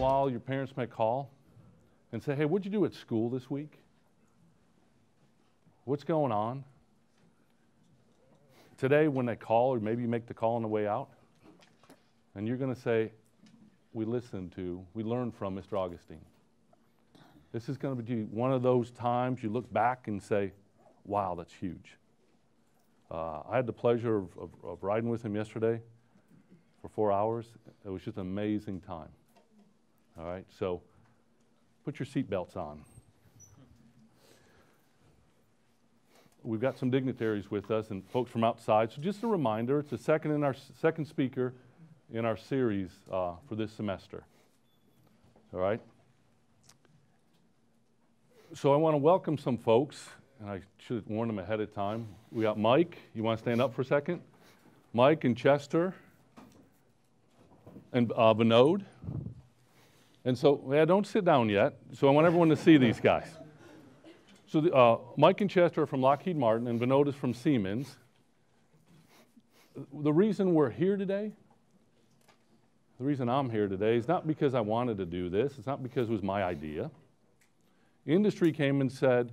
while, your parents may call and say, hey, what'd you do at school this week? What's going on? Today, when they call, or maybe you make the call on the way out, and you're going to say, we learned from Mr. Augustine. This is going to be one of those times you look back and say, wow, that's huge. I had the pleasure of riding with him yesterday for 4 hours. It was just an amazing time. All right, so put your seatbelts on. We've got some dignitaries with us and folks from outside. So just a reminder, it's the second speaker in our series for this semester. All right? So I want to welcome some folks, and I should have warned them ahead of time. We got Mike. You want to stand up for a second? Mike and Chester and Vinod. And so, yeah, don't sit down yet. So I want everyone to see these guys. So Mike and Chester are from Lockheed Martin, and Vinod is from Siemens. The reason we're here today, the reason I'm here today is not because I wanted to do this. It's not because it was my idea. Industry came and said,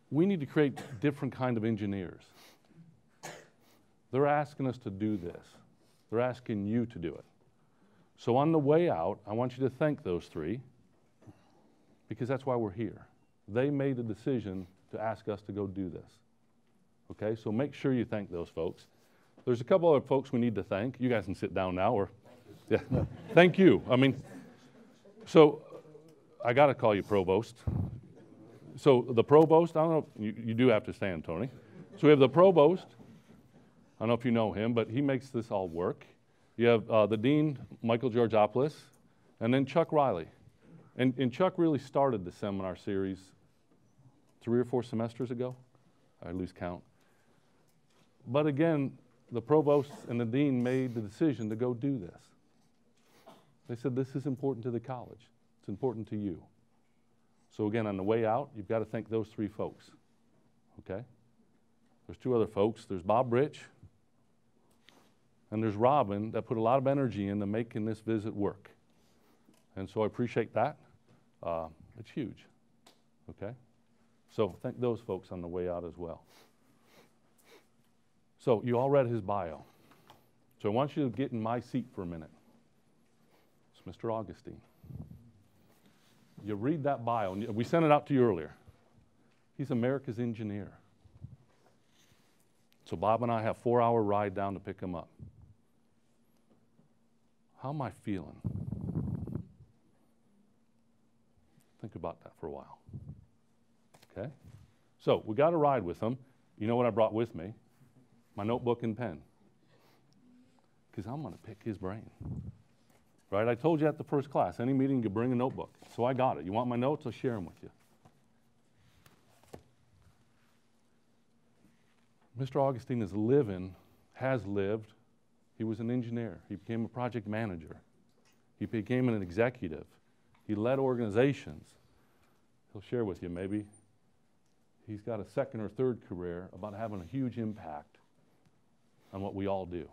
we need to create different kind of engineers. They're asking us to do this. They're asking you to do it. So on the way out, I want you to thank those three, because that's why we're here. They made a decision to ask us to go do this. Okay, so make sure you thank those folks. There's a couple other folks we need to thank. You guys can sit down now, or, yeah. Thank you. I mean, so I got to call you provost. So the provost, I don't know, you do have to stand, Tony. So we have the provost. I don't know if you know him, but he makes this all work. You have the dean, Michael Georgopoulos, and then Chuck Riley. And Chuck really started the seminar series 3 or 4 semesters ago. I lose count. But again, the provost and the dean made the decision to go do this. They said, this is important to the college. It's important to you. So again, on the way out, you've got to thank those 3 folks. Okay? There's 2 other folks. There's Bob Rich, and there's Robin, that put a lot of energy into making this visit work. And so I appreciate that. It's huge. Okay? So thank those folks on the way out as well. So you all read his bio. So I want you to get in my seat for a minute. It's Mr. Augustine. You read that bio, and we sent it out to you earlier. He's America's engineer. So Bob and I have a 4-hour ride down to pick him up. How am I feeling? Think about that for a while. Okay? So we got a ride with him. You know what I brought with me? My notebook and pen. Because I'm going to pick his brain. Right? I told you at the first class, any meeting you bring a notebook. So I got it. You want my notes? I'll share them with you. Mr. Augustine has lived. He was an engineer. He became a project manager. He became an executive. He led organizations. He'll share with you maybe. He's got a 2nd or 3rd career about having a huge impact on what we all do.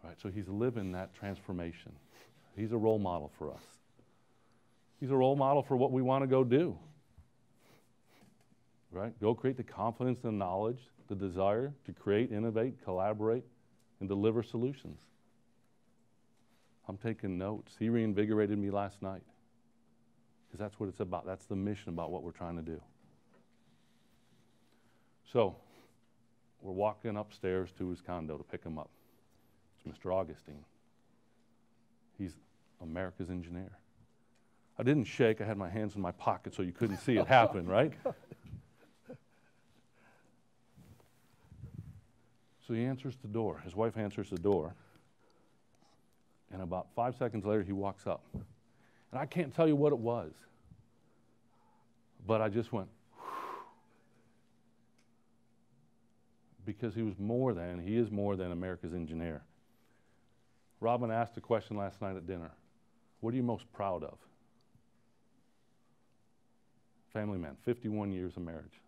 All right, so he's living that transformation. He's a role model for us. He's a role model for what we want to go do. Right? Go create the confidence and knowledge, the desire to create, innovate, collaborate, and deliver solutions. I'm taking notes. He reinvigorated me last night, because that's what it's about. That's the mission about what we're trying to do. So we're walking upstairs to his condo to pick him up. It's Mr. Augustine. He's America's engineer. I didn't shake. I had my hands in my pocket so you couldn't see it happen, right? So he answers the door. His wife answers the door. And about 5 seconds later, he walks up. And I can't tell you what it was. But I just went, whew. Because he is more than America's engineer. Robin asked a question last night at dinner. What are you most proud of? Family man, 51 years of marriage.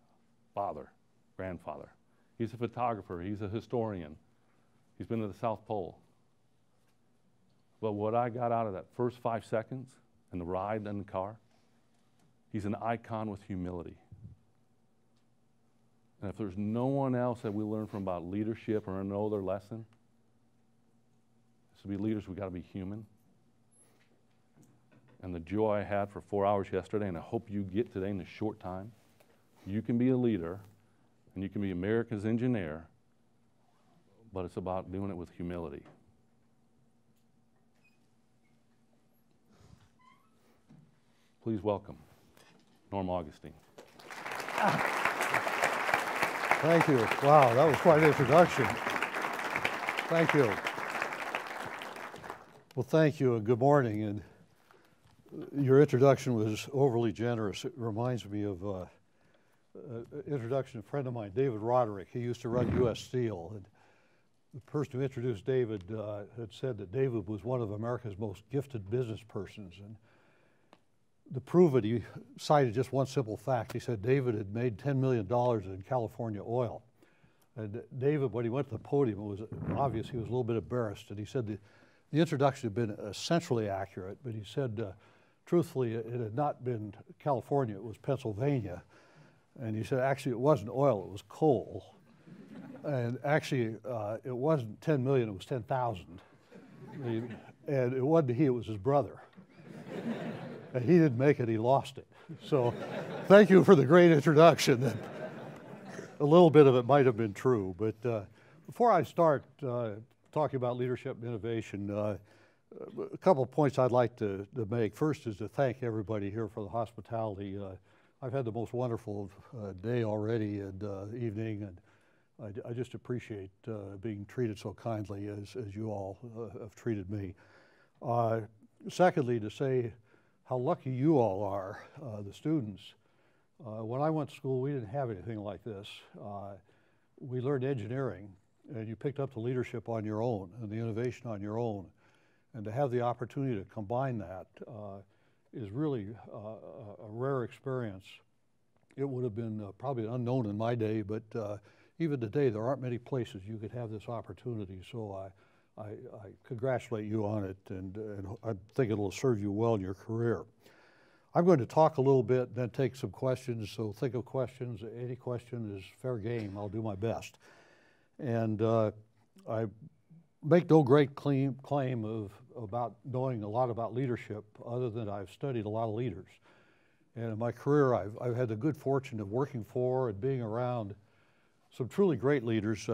Father, grandfather. He's a photographer. He's a historian. He's been to the South Pole. But what I got out of that first 5 seconds and the ride in the car, he's an icon with humility. And if there's no one else that we learn from about leadership or know their lesson, to be leaders, we've got to be human. And the joy I had for 4 hours yesterday, and I hope you get today in a short time, you can be a leader, and you can be America's engineer, but it's about doing it with humility. Please welcome Norm Augustine. Thank you. Wow, that was quite an introduction. Thank you. Well, thank you and good morning. And your introduction was overly generous. It reminds me of an introduction of a friend of mine, David Roderick. He used to run U.S. Steel. And the person who introduced David had said that David was one of America's most gifted business persons. And to prove it, he cited just one simple fact. He said David had made $10 million in California oil. And David, when he went to the podium, it was obvious he was a little bit embarrassed. And he said the introduction had been essentially accurate, but he said, truthfully, it had not been California, it was Pennsylvania. And he said, actually, it wasn't oil, it was coal. And actually, it wasn't 10 million, it was 10,000. And it wasn't he, it was his brother. And he didn't make it, he lost it. So thank you for the great introduction. A little bit of it might have been true, but before I start talking about leadership and innovation, a couple of points I'd like to make. First is to thank everybody here for the hospitality. I've had the most wonderful day already and evening, and I just appreciate being treated so kindly as you all have treated me. Secondly, to say how lucky you all are, the students. When I went to school, we didn't have anything like this. We learned engineering, and you picked up the leadership on your own and the innovation on your own. And to have the opportunity to combine that is really a rare experience. It would have been probably unknown in my day, but even today, there aren't many places you could have this opportunity. So I congratulate you on it, and I think it'll serve you well in your career. I'm going to talk a little bit, then take some questions, so think of questions. Any question is fair game. I'll do my best. And I make no great claim about knowing a lot about leadership, other than I've studied a lot of leaders. And in my career, I've had the good fortune of working for and being around some truly great leaders,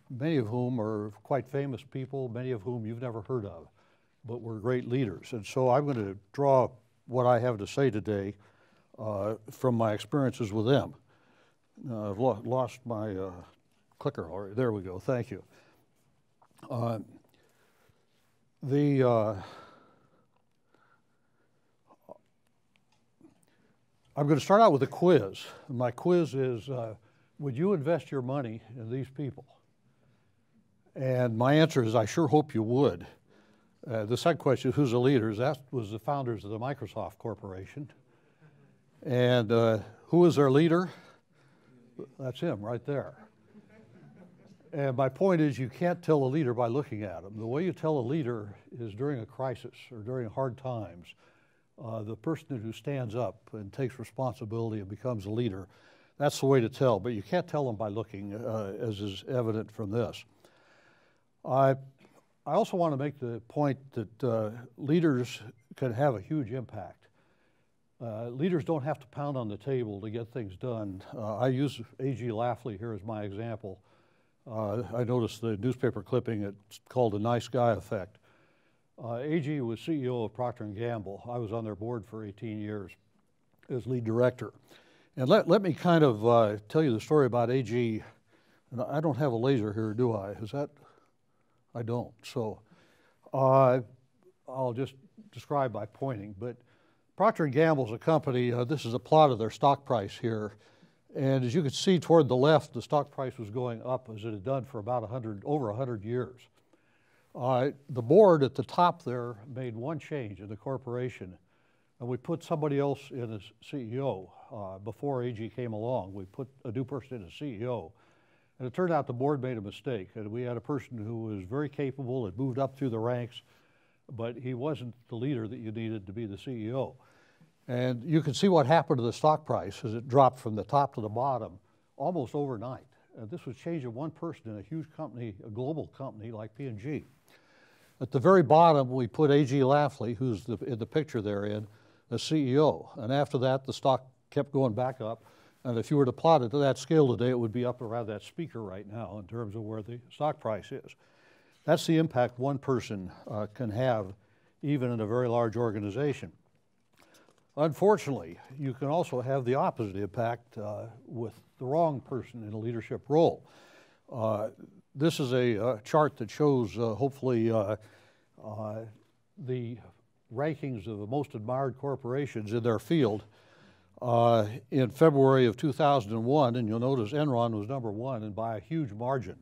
many of whom are quite famous people, many of whom you've never heard of, but were great leaders. And so I'm going to draw what I have to say today from my experiences with them. I've lost my clicker already. There we go. Thank you. I'm going to start out with a quiz. My quiz is, would you invest your money in these people? And my answer is, I sure hope you would. The second question is, who's the leaders? That was the founders of the Microsoft Corporation. And who is their leader? That's him right there. And my point is, you can't tell a leader by looking at them. The way you tell a leader is during a crisis or during hard times. The person who stands up and takes responsibility and becomes a leader, that's the way to tell. But you can't tell them by looking, as is evident from this. I also want to make the point that leaders can have a huge impact. Leaders don't have to pound on the table to get things done. I use A.G. Lafley here as my example. I noticed the newspaper clipping, it's called the nice guy effect. A.G. was CEO of Procter & Gamble. I was on their board for 18 years as lead director. And let me kind of tell you the story about A.G. And I don't have a laser here, do I? Is that? I don't. So I'll just describe by pointing. But Procter & Gamble is a company, this is a plot of their stock price here. And as you can see toward the left, the stock price was going up as it had done for about over 100 years. The board at the top there made one change in the corporation, and we put somebody else in as CEO. Before AG came along, we put a new person in as CEO. And it turned out the board made a mistake, and we had a person who was very capable, had moved up through the ranks, but he wasn't the leader that you needed to be the CEO. And you can see what happened to the stock price as it dropped from the top to the bottom almost overnight. This was change of one person in a huge company, a global company like P&G. At the very bottom, we put A.G. Lafley, who's in the picture there in, as CEO. And after that, the stock kept going back up. And if you were to plot it to that scale today, it would be up around that speaker right now in terms of where the stock price is. That's the impact one person can have, even in a very large organization. Unfortunately, you can also have the opposite impact with the wrong person in a leadership role. This is a chart that shows, hopefully, the rankings of the most admired corporations in their field in February of 2001, and you'll notice Enron was #1 and by a huge margin.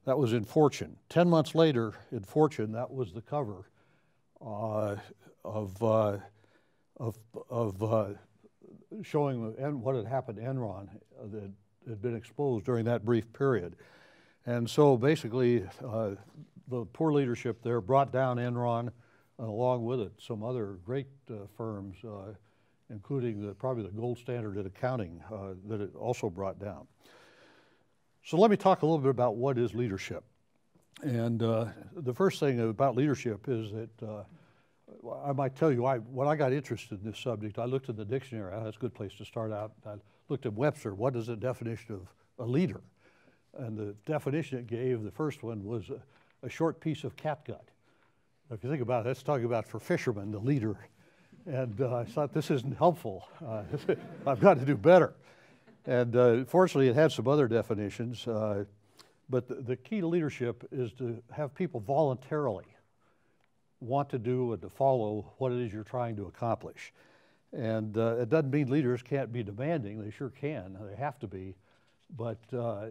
That was in Fortune. 10 months later, in Fortune, that was the cover showing what had happened to Enron that had been exposed during that brief period. And so basically, the poor leadership there brought down Enron, and along with it, some other great firms, including probably the gold standard in accounting that it also brought down. So let me talk a little bit about what is leadership. And the first thing about leadership is that I might tell you, when I got interested in this subject, I looked at the dictionary. That's a good place to start out. I looked at Webster. What is the definition of a leader? And the definition it gave, the first one was a short piece of catgut. If you think about it, that's talking about for fishermen, the leader. And I thought, this isn't helpful. I've got to do better. And fortunately, it had some other definitions. But the key to leadership is to have people voluntarily want to do and to follow what it is you're trying to accomplish. And it doesn't mean leaders can't be demanding. They sure can. They have to be. But a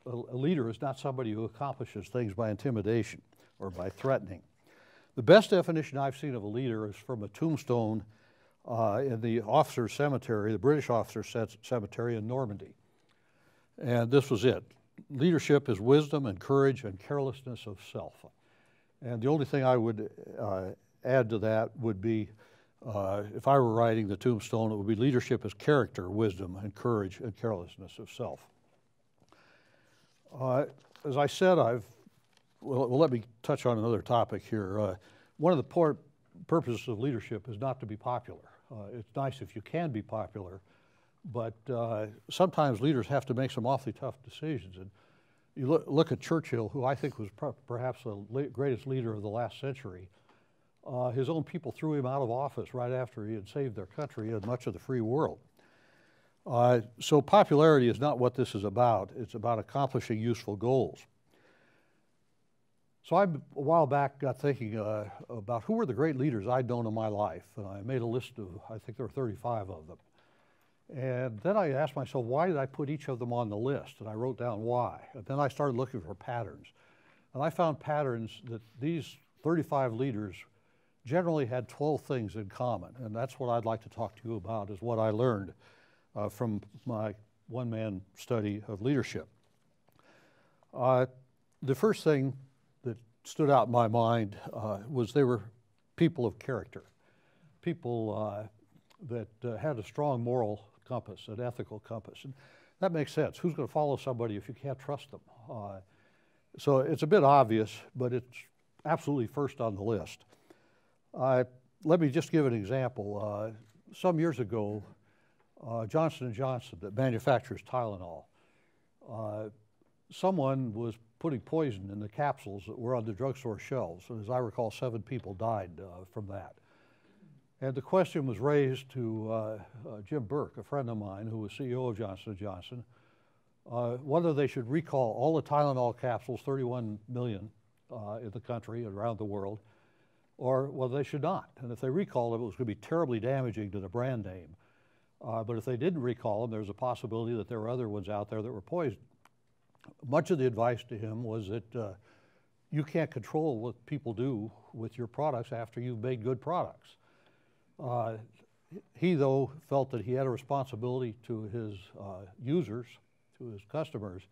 leader is not somebody who accomplishes things by intimidation or by threatening. The best definition I've seen of a leader is from a tombstone in the officers' cemetery, the British officers' cemetery in Normandy. And this was it. Leadership is wisdom and courage and carelessness of self. And the only thing I would add to that would be, if I were writing the tombstone, it would be leadership is character, wisdom, and courage and carelessness of self. As I said, well, let me touch on another topic here. One of the purposes of leadership is not to be popular. It's nice if you can be popular, but sometimes leaders have to make some awfully tough decisions. And you look at Churchill, who I think was perhaps the greatest leader of the last century. His own people threw him out of office right after he had saved their country and much of the free world. So popularity is not what this is about. It's about accomplishing useful goals. So I, a while back, got thinking about who were the great leaders I'd known in my life. And I made a list of, I think there were 35 of them. And then I asked myself, why did I put each of them on the list? And I wrote down why. And then I started looking for patterns. And I found patterns that these 35 leaders generally had 12 things in common. And that's what I'd like to talk to you about, is what I learned from my one-man study of leadership. The first thing that stood out in my mind was they were people of character, people that had a strong moral compass, an ethical compass. And that makes sense. Who's going to follow somebody if you can't trust them? So it's a bit obvious, but it's absolutely first on the list. Let me just give an example. Some years ago, Johnson & Johnson, that manufactures Tylenol, someone was putting poison in the capsules that were on the drugstore shelves. And as I recall, 7 people died from that. And the question was raised to Jim Burke, a friend of mine who was CEO of Johnson & Johnson, whether they should recall all the Tylenol capsules, 31 million in the country and around the world, or whether they should not. And if they recall them, it was going to be terribly damaging to the brand name. But if they didn't recall them, there's a possibility that there were other ones out there that were poisoned. Much of the advice to him was that you can't control what people do with your products after you've made good products. He, though, felt that he had a responsibility to his users, to his customers,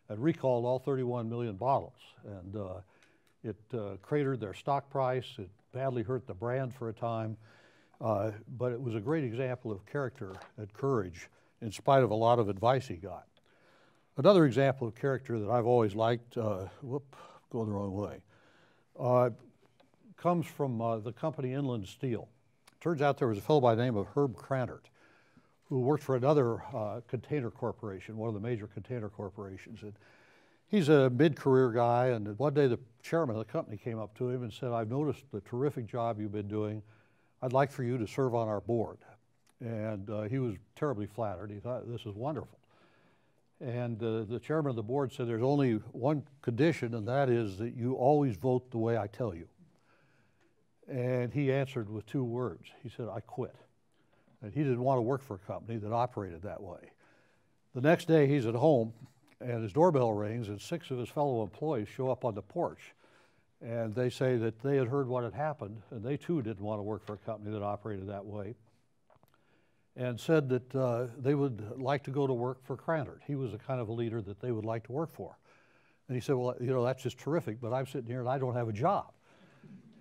and recalled all 31 million bottles. And It cratered their stock price. It badly hurt the brand for a time. But it was a great example of character and courage in spite of a lot of advice he got. Another example of character that I've always liked, going the wrong way, comes from the company Inland Steel. Turns out there was a fellow by the name of Herb Krantert who worked for another container corporation, one of the major container corporations. And he's a mid-career guy, and one day the chairman of the company came up to him and said, "I've noticed the terrific job you've been doing. I'd like for you to serve on our board." And he was terribly flattered. He thought, "This is wonderful." And the chairman of the board said, "There's only one condition, and that is that you always vote the way I tell you." And he answered with 2 words. He said, "I quit." And he didn't want to work for a company that operated that way. The next day he's at home, and his doorbell rings, and 6 of his fellow employees show up on the porch. And they say that they had heard what had happened, and they too didn't want to work for a company that operated that way, and said that they would like to go to work for Krantert. He was the kind of a leader that they would like to work for. And he said, "Well, you know, that's just terrific, but I'm sitting here and I don't have a job."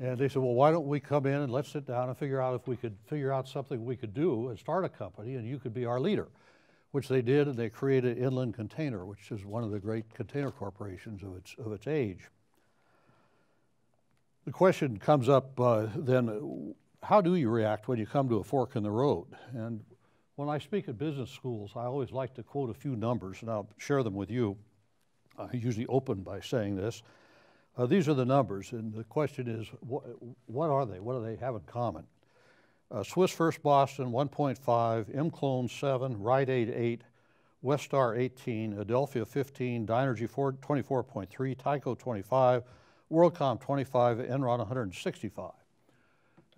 And they said, "Well, why don't we come in and let's sit down and figure out if we could figure out something we could do and start a company, and you could be our leader," which they did, and they created Inland Container, which is one of the great container corporations of its age. The question comes up then, how do you react when you come to a fork in the road? And when I speak at business schools, I always like to quote a few numbers, and I'll share them with you. I usually open by saying this. These are the numbers, and the question is, what are they? What do they have in common? Swiss First Boston, 1.5, M-Clone 7, Rite Aid 8, Westar 18, Adelphia 15, Dynergy 24.3, Tyco 25, WorldCom 25, Enron 165.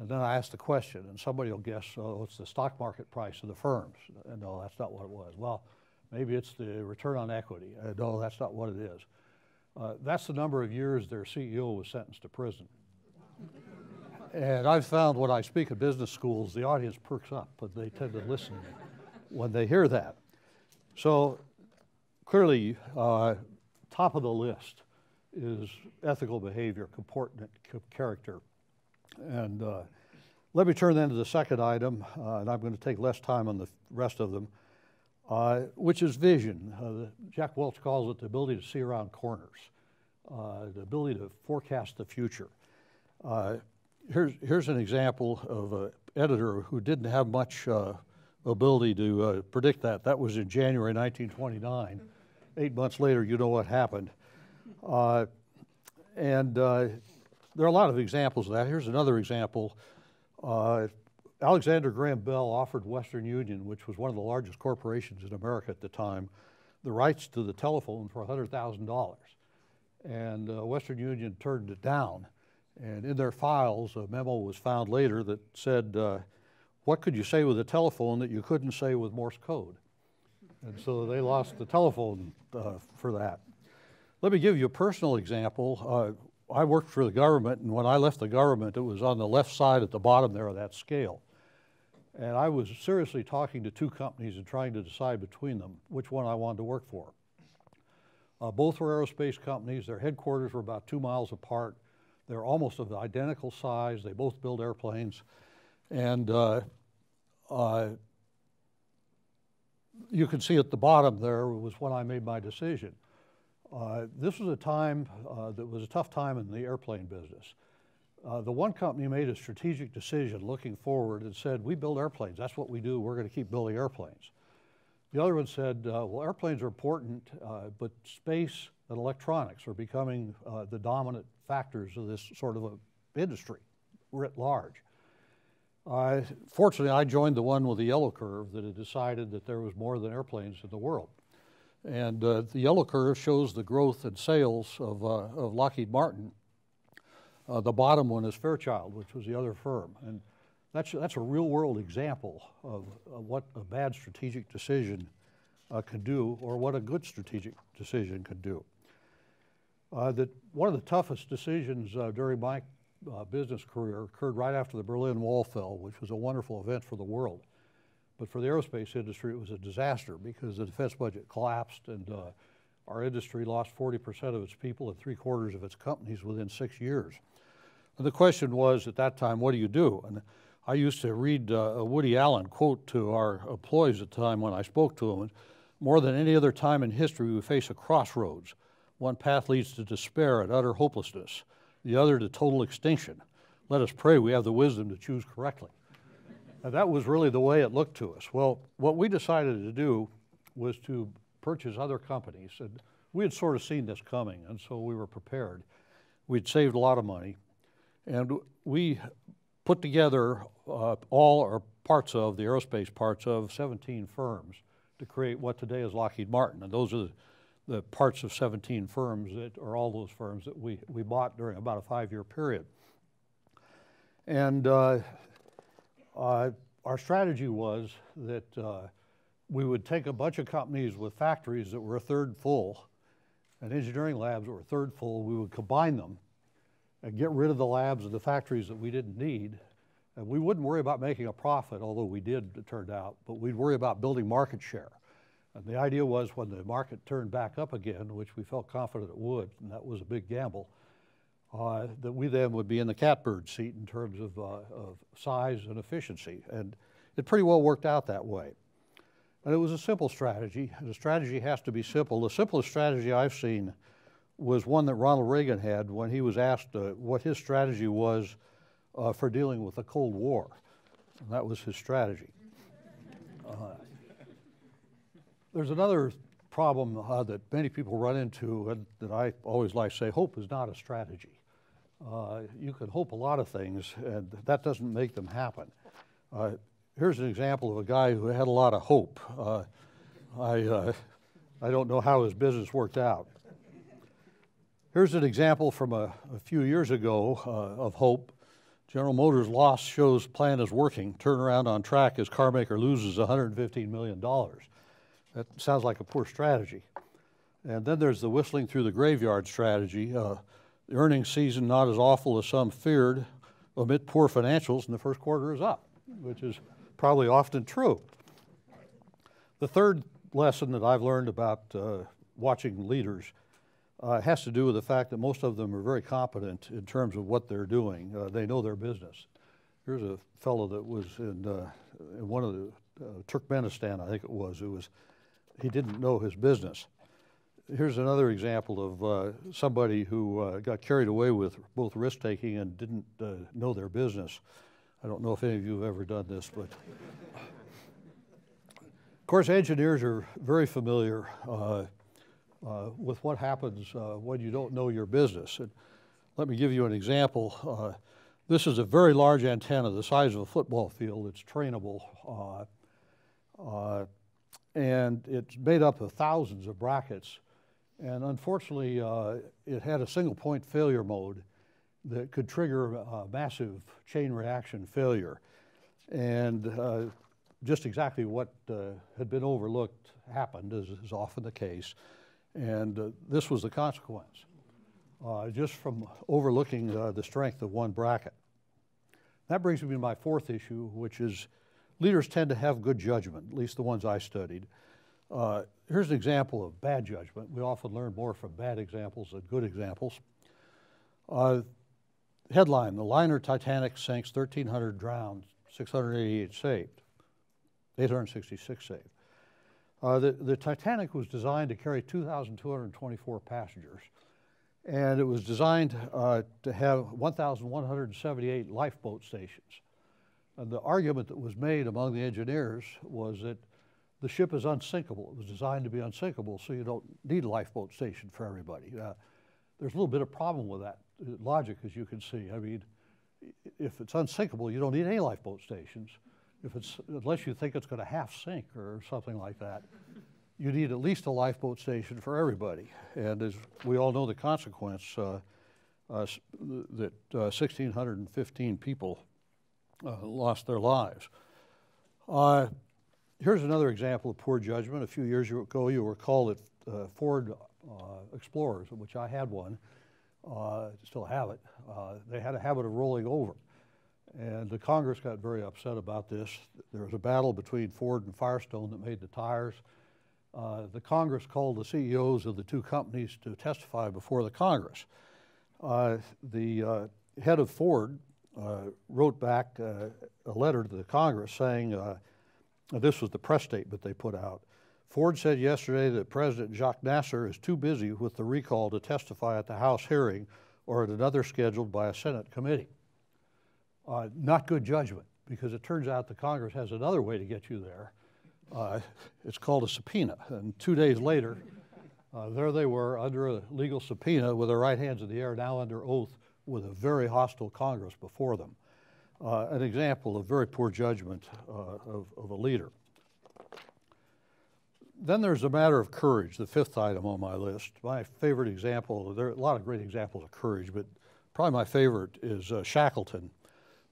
And then I ask the question, and somebody will guess, "Oh, it's the stock market price of the firms." And no, that's not what it was. Well, maybe it's the return on equity. No, that's not what it is. That's the number of years their CEO was sentenced to prison. And I've found when I speak at business schools, the audience perks up, but they tend to listen when they hear that. So clearly, top of the list is ethical behavior, comportment, character. And let me turn then to the second item, and I'm going to take less time on the rest of them, which is vision. Jack Welch calls it the ability to see around corners, the ability to forecast the future. Here's an example of an editor who didn't have much ability to predict that. That was in January 1929. 8 months later, you know what happened. There are a lot of examples of that. Here's another example. Alexander Graham Bell offered Western Union, which was one of the largest corporations in America at the time, the rights to the telephone for $100,000. And Western Union turned it down. And in their files, a memo was found later that said, "What could you say with a telephone that you couldn't say with Morse code?" And so they lost the telephone for that. Let me give you a personal example. I worked for the government, and when I left the government, it was on the left side at the bottom there of that scale. And I was seriously talking to 2 companies and trying to decide between them which one I wanted to work for. Both were aerospace companies. Their headquarters were about 2 miles apart. They're almost of the identical size. They both build airplanes. And you can see at the bottom there was when I made my decision. This was a time that was a tough time in the airplane business. The one company made a strategic decision looking forward and said, "We build airplanes. That's what we do. We're going to keep building airplanes." The other one said, "Well, airplanes are important, but space and electronics are becoming the dominant factors of this sort of a industry writ large." Fortunately, I joined the one with the yellow curve that had decided that there was more than airplanes in the world. And the yellow curve shows the growth in sales of Lockheed Martin. The bottom one is Fairchild, which was the other firm. And that's a real-world example of what a bad strategic decision can do, or what a good strategic decision can do. One of the toughest decisions during my business career occurred right after the Berlin Wall fell, which was a wonderful event for the world. But for the aerospace industry, it was a disaster because the defense budget collapsed, and Our industry lost 40% of its people and 3/4 of its companies within 6 years. And the question was at that time, what do you do? And I used to read a Woody Allen quote to our employees at the time when I spoke to them. More than any other time in history, we face a crossroads. One path leads to despair and utter hopelessness, the other to total extinction. Let us pray we have the wisdom to choose correctly. And that was really the way it looked to us. Well, what we decided to do was to purchase other companies. And we had sort of seen this coming, and so we were prepared. We'd saved a lot of money, and we put together all or parts of the aerospace parts of 17 firms to create what today is Lockheed Martin. And those are the parts of 17 firms that are all those firms that we bought during about a 5-year period. And our strategy was that we would take a bunch of companies with factories that were a third full and engineering labs that were a third full. We would combine them and get rid of the labs and the factories that we didn't need. And we wouldn't worry about making a profit, although we did, it turned out, but we'd worry about building market share. And the idea was when the market turned back up again, which we felt confident it would, and that was a big gamble, that we then would be in the catbird seat in terms of size and efficiency. And it pretty well worked out that way. And it was a simple strategy. The strategy has to be simple. The simplest strategy I've seen was one that Ronald Reagan had when he was asked what his strategy was for dealing with the Cold War. And that was his strategy. There's another problem that many people run into and that I always like to say, hope is not a strategy. You can hope a lot of things, and that doesn't make them happen. Here's an example of a guy who had a lot of hope. I don't know how his business worked out. Here's an example from a few years ago of hope. General Motors loss shows plan is working. Turnaround on track as car maker loses $115 million. That sounds like a poor strategy. And then there's the whistling through the graveyard strategy. The earnings season not as awful as some feared. Amid poor financials, and the first quarter is up, which is probably often true. The third lesson that I've learned about watching leaders has to do with the fact that most of them are very competent in terms of what they're doing. They know their business. Here's a fellow that was in one of the Turkmenistan, I think it was. He didn't know his business. Here's another example of somebody who got carried away with both risk-taking and didn't know their business. I don't know if any of you have ever done this, but of course engineers are very familiar with what happens when you don't know your business. And let me give you an example. This is a very large antenna, the size of a football field. It's trainable, and it's made up of thousands of brackets. And unfortunately, it had a single point failure mode that could trigger a massive chain reaction failure. And just exactly what had been overlooked happened, as is often the case. And this was the consequence, just from overlooking the strength of one bracket. That brings me to my fourth issue, which is leaders tend to have good judgment, at least the ones I studied. Here's an example of bad judgment. We often learn more from bad examples than good examples. Headline, the liner Titanic sinks, 1,300 drowned, 688 saved, 866 saved. The Titanic was designed to carry 2,224 passengers, and it was designed to have 1,178 lifeboat stations. And the argument that was made among the engineers was that the ship is unsinkable. It was designed to be unsinkable, so you don't need a lifeboat station for everybody. There's a little bit of problem with that logic, as you can see. I mean, if it's unsinkable, you don't need any lifeboat stations. Unless you think it's going to half sink or something like that, you need at least a lifeboat station for everybody. And as we all know, the consequence that 1,615 people lost their lives. Here's another example of poor judgment. A few years ago, you recall that Ford Explorers, of which I had one, still have it, they had a habit of rolling over. And the Congress got very upset about this. There was a battle between Ford and Firestone that made the tires. the Congress called the CEOs of the two companies to testify before the Congress. The head of Ford wrote back a letter to the Congress saying, this was the press statement they put out. Ford said yesterday that President Jacques Nasser is too busy with the recall to testify at the House hearing or at another scheduled by a Senate committee. Not good judgment, because it turns out the Congress has another way to get you there. It's called a subpoena, and 2 days later, there they were under a legal subpoena with their right hands in the air, now under oath with a very hostile Congress before them. An example of very poor judgment of a leader. Then there's a matter of courage, the fifth item on my list. My favorite example, there are a lot of great examples of courage, but probably my favorite is Shackleton,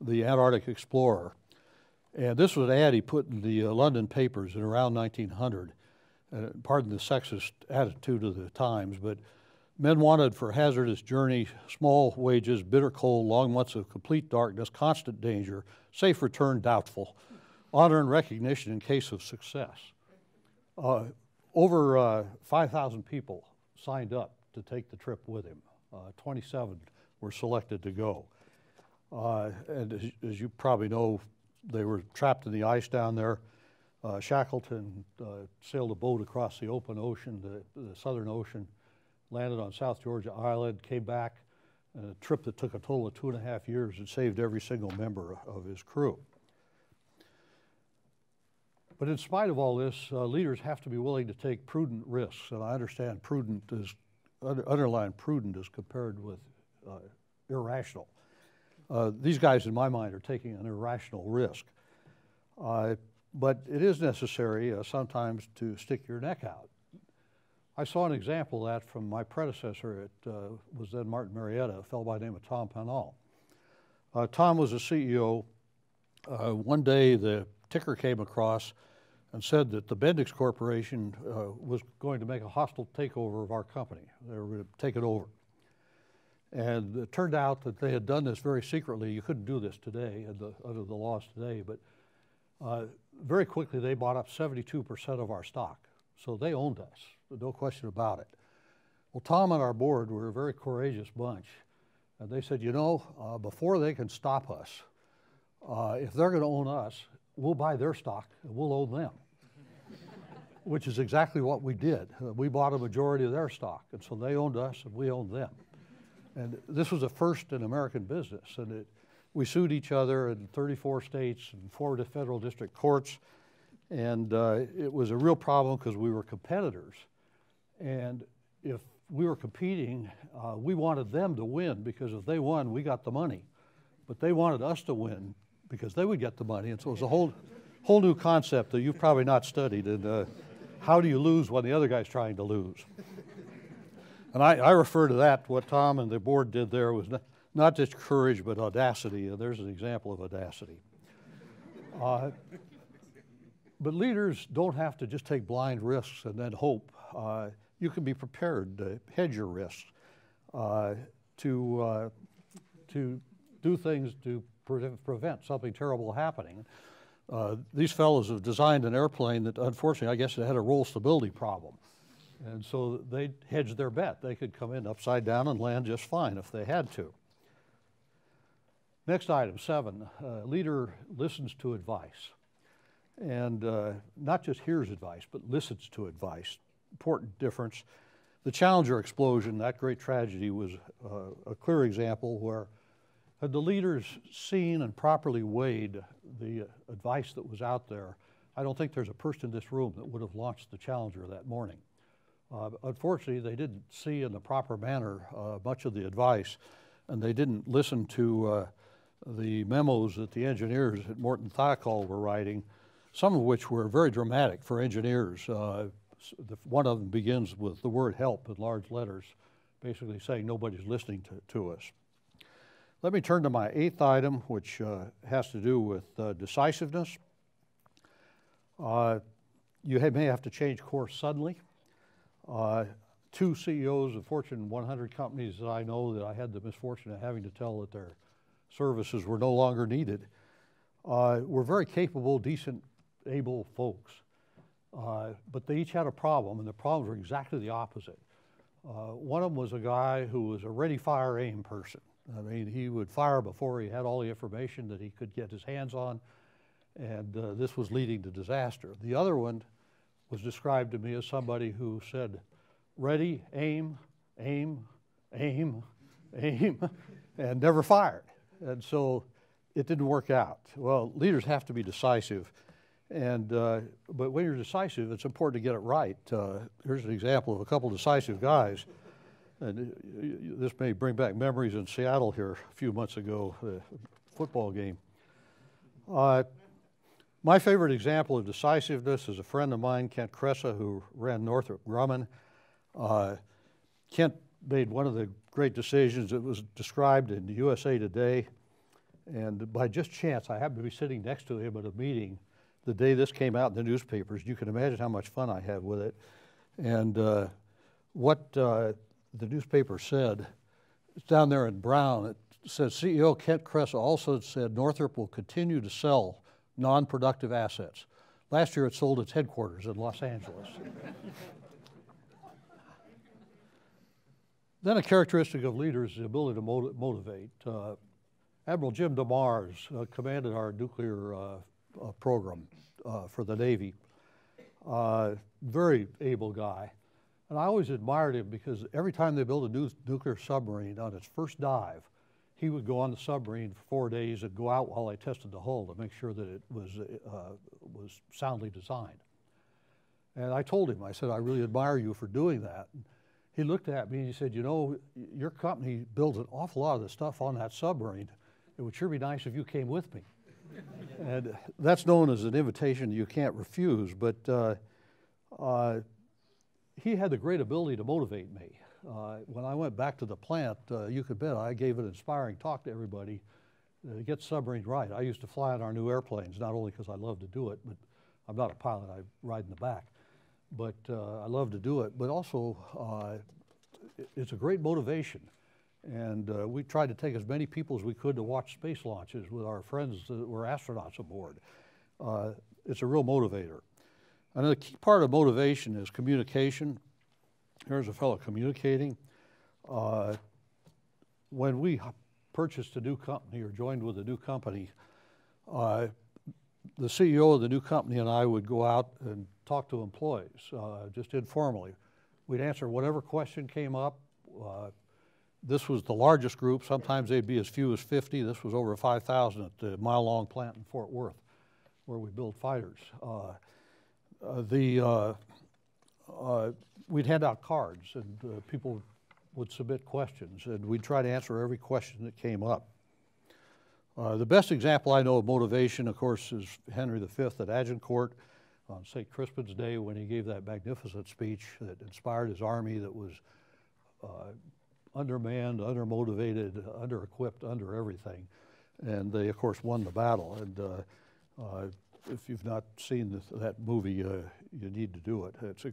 the Antarctic Explorer. And this was an ad he put in the London papers in around 1900. Pardon the sexist attitude of the times, but men wanted for hazardous journey, small wages, bitter cold, long months of complete darkness, constant danger, safe return doubtful, honor and recognition in case of success. Over 5,000 people signed up to take the trip with him. 27 were selected to go. And as you probably know, they were trapped in the ice down there. Shackleton sailed a boat across the open ocean, the Southern Ocean, landed on South Georgia Island, came back, a trip that took a total of 2.5 years and saved every single member of his crew. But in spite of all this, leaders have to be willing to take prudent risks, and I understand prudent is, underline prudent is compared with irrational. These guys, in my mind, are taking an irrational risk. But it is necessary sometimes to stick your neck out. I saw an example of that from my predecessor. It was then Martin Marietta, a fellow by the name of Tom Pennell. Tom was a CEO. One day the ticker came across and said that the Bendix Corporation was going to make a hostile takeover of our company. They were going to take it over. And it turned out that they had done this very secretly. You couldn't do this today under the laws today, but very quickly they bought up 72% of our stock. So they owned us, no question about it. Well, Tom and our board were a very courageous bunch. And they said, you know, before they can stop us, if they're going to own us, we'll buy their stock and we'll own them. Which is exactly what we did. We bought a majority of their stock, and so they owned us and we owned them. And this was a first in American business, and we sued each other in 34 states and 4 federal district courts, and it was a real problem because we were competitors. And if we were competing, we wanted them to win, because if they won, we got the money. But they wanted us to win because they would get the money, and so it was a whole new concept that you've probably not studied, and how do you lose when the other guy's trying to lose? And I refer to that, what Tom and the board did there was not just courage, but audacity. And there's an example of audacity. But leaders don't have to just take blind risks and then hope. You can be prepared to hedge your risks, to do things to prevent something terrible happening. These fellows have designed an airplane that, unfortunately, I guess it had a roll stability problem. And so they hedged their bet. They could come in upside down and land just fine if they had to. Next item, 7, leader listens to advice. And not just hears advice, but listens to advice. Important difference. The Challenger explosion, that great tragedy, was a clear example where had the leaders seen and properly weighed the advice that was out there, I don't think there's a person in this room that would have launched the Challenger that morning. Unfortunately, they didn't see in the proper manner much of the advice, and they didn't listen to the memos that the engineers at Morton Thiokol were writing, some of which were very dramatic for engineers. One of them begins with the word help in large letters, basically saying nobody's listening to us. Let me turn to my 8th item, which has to do with decisiveness. You may have to change course suddenly. 2 CEOs of Fortune 100 companies that I know that I had the misfortune of having to tell that their services were no longer needed were very capable, decent, able folks. but they each had a problem, and the problems were exactly the opposite. One of them was a guy who was a ready, fire, aim person. I mean, he would fire before he had all the information that he could get his hands on, and this was leading to disaster. The other one was described to me as somebody who said, ready, aim, aim, aim, aim, and never fired. And so it didn't work out. Well, leaders have to be decisive. And, but when you're decisive, it's important to get it right. Here's an example of a couple decisive guys. And this may bring back memories in Seattle here a few months ago, the football game. My favorite example of decisiveness is a friend of mine, Kent Cressa, who ran Northrop Grumman. Kent made one of the great decisions that was described in the USA Today. And by just chance, I happened to be sitting next to him at a meeting the day this came out in the newspapers. You can imagine how much fun I had with it. And what the newspaper said, it's down there in brown, it says CEO Kent Cressa also said Northrop will continue to sell non-productive assets. Last year it sold its headquarters in Los Angeles. Then a characteristic of leaders is the ability to motivate. Admiral Jim DeMars commanded our nuclear program for the Navy. Very able guy. And I always admired him because every time they built a new nuclear submarine, on its first dive, he would go on the submarine for 4 days and go out while they tested the hull to make sure that it was soundly designed. And I told him, I said, I really admire you for doing that. And he looked at me and he said, you know, your company builds an awful lot of the stuff on that submarine. It would sure be nice if you came with me. And that's known as an invitation you can't refuse, but he had the great ability to motivate me. When I went back to the plant, you could bet I gave an inspiring talk to everybody to get submarine right. I used to fly on our new airplanes, not only because I love to do it, but I'm not a pilot, I ride in the back. But I love to do it, but also it's a great motivation. And we tried to take as many people as we could to watch space launches with our friends that were astronauts aboard. It's a real motivator. Another key part of motivation is communication. Here's a fellow communicating. When we purchased a new company or joined with a new company, the CEO of the new company and I would go out and talk to employees, just informally. We'd answer whatever question came up. This was the largest group. Sometimes they'd be as few as 50. This was over 5,000 at the mile-long plant in Fort Worth, where we build fighters. We'd hand out cards, and people would submit questions, and we'd try to answer every question that came up. The best example I know of motivation, of course, is Henry V at Agincourt on St. Crispin's Day when he gave that magnificent speech that inspired his army that was undermanned, undermotivated, under-equipped, under everything. And they, of course, won the battle. And if you've not seen that movie, you need to do it. It's a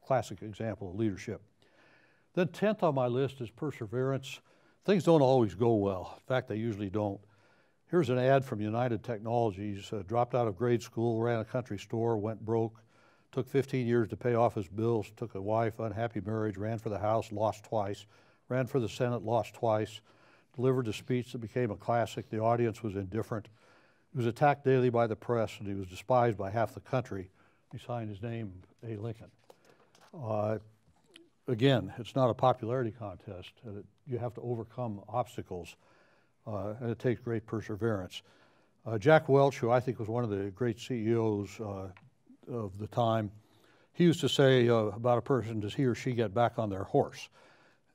classic example of leadership. Then 10th on my list is perseverance. Things don't always go well. In fact, they usually don't. Here's an ad from United Technologies. Dropped out of grade school, ran a country store, went broke, took 15 years to pay off his bills, took a wife, unhappy marriage, ran for the House, lost twice, ran for the Senate, lost twice, delivered a speech that became a classic. The audience was indifferent. He was attacked daily by the press, and he was despised by half the country. He signed his name, A. Lincoln. Again, it's not a popularity contest. You have to overcome obstacles, and it takes great perseverance. Jack Welch, who I think was one of the great CEOs of the time, he used to say about a person, does he or she get back on their horse?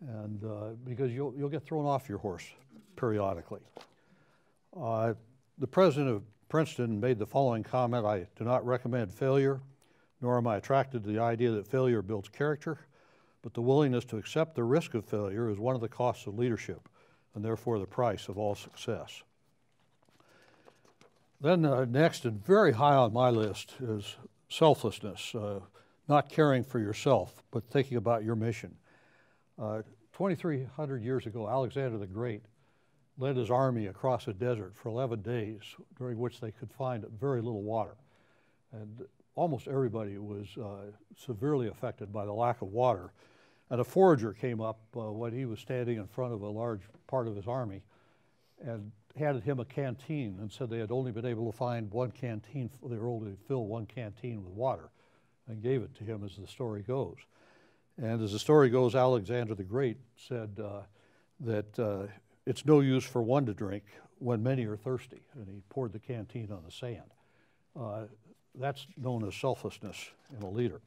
And because you'll get thrown off your horse periodically. The president of Princeton made the following comment: I do not recommend failure, nor am I attracted to the idea that failure builds character, but the willingness to accept the risk of failure is one of the costs of leadership, and therefore the price of all success. Then next, and very high on my list, is selflessness, not caring for yourself, but thinking about your mission. 2,300 years ago, Alexander the Great led his army across a desert for 11 days, during which they could find very little water. And almost everybody was severely affected by the lack of water. And a forager came up when he was standing in front of a large part of his army and handed him a canteen and said they had only been able to find one canteen, they were able to fill one canteen with water, and gave it to him, as the story goes. And as the story goes, Alexander the Great said that it's no use for one to drink when many are thirsty, and he poured the canteen on the sand. That's known as selflessness in a leader.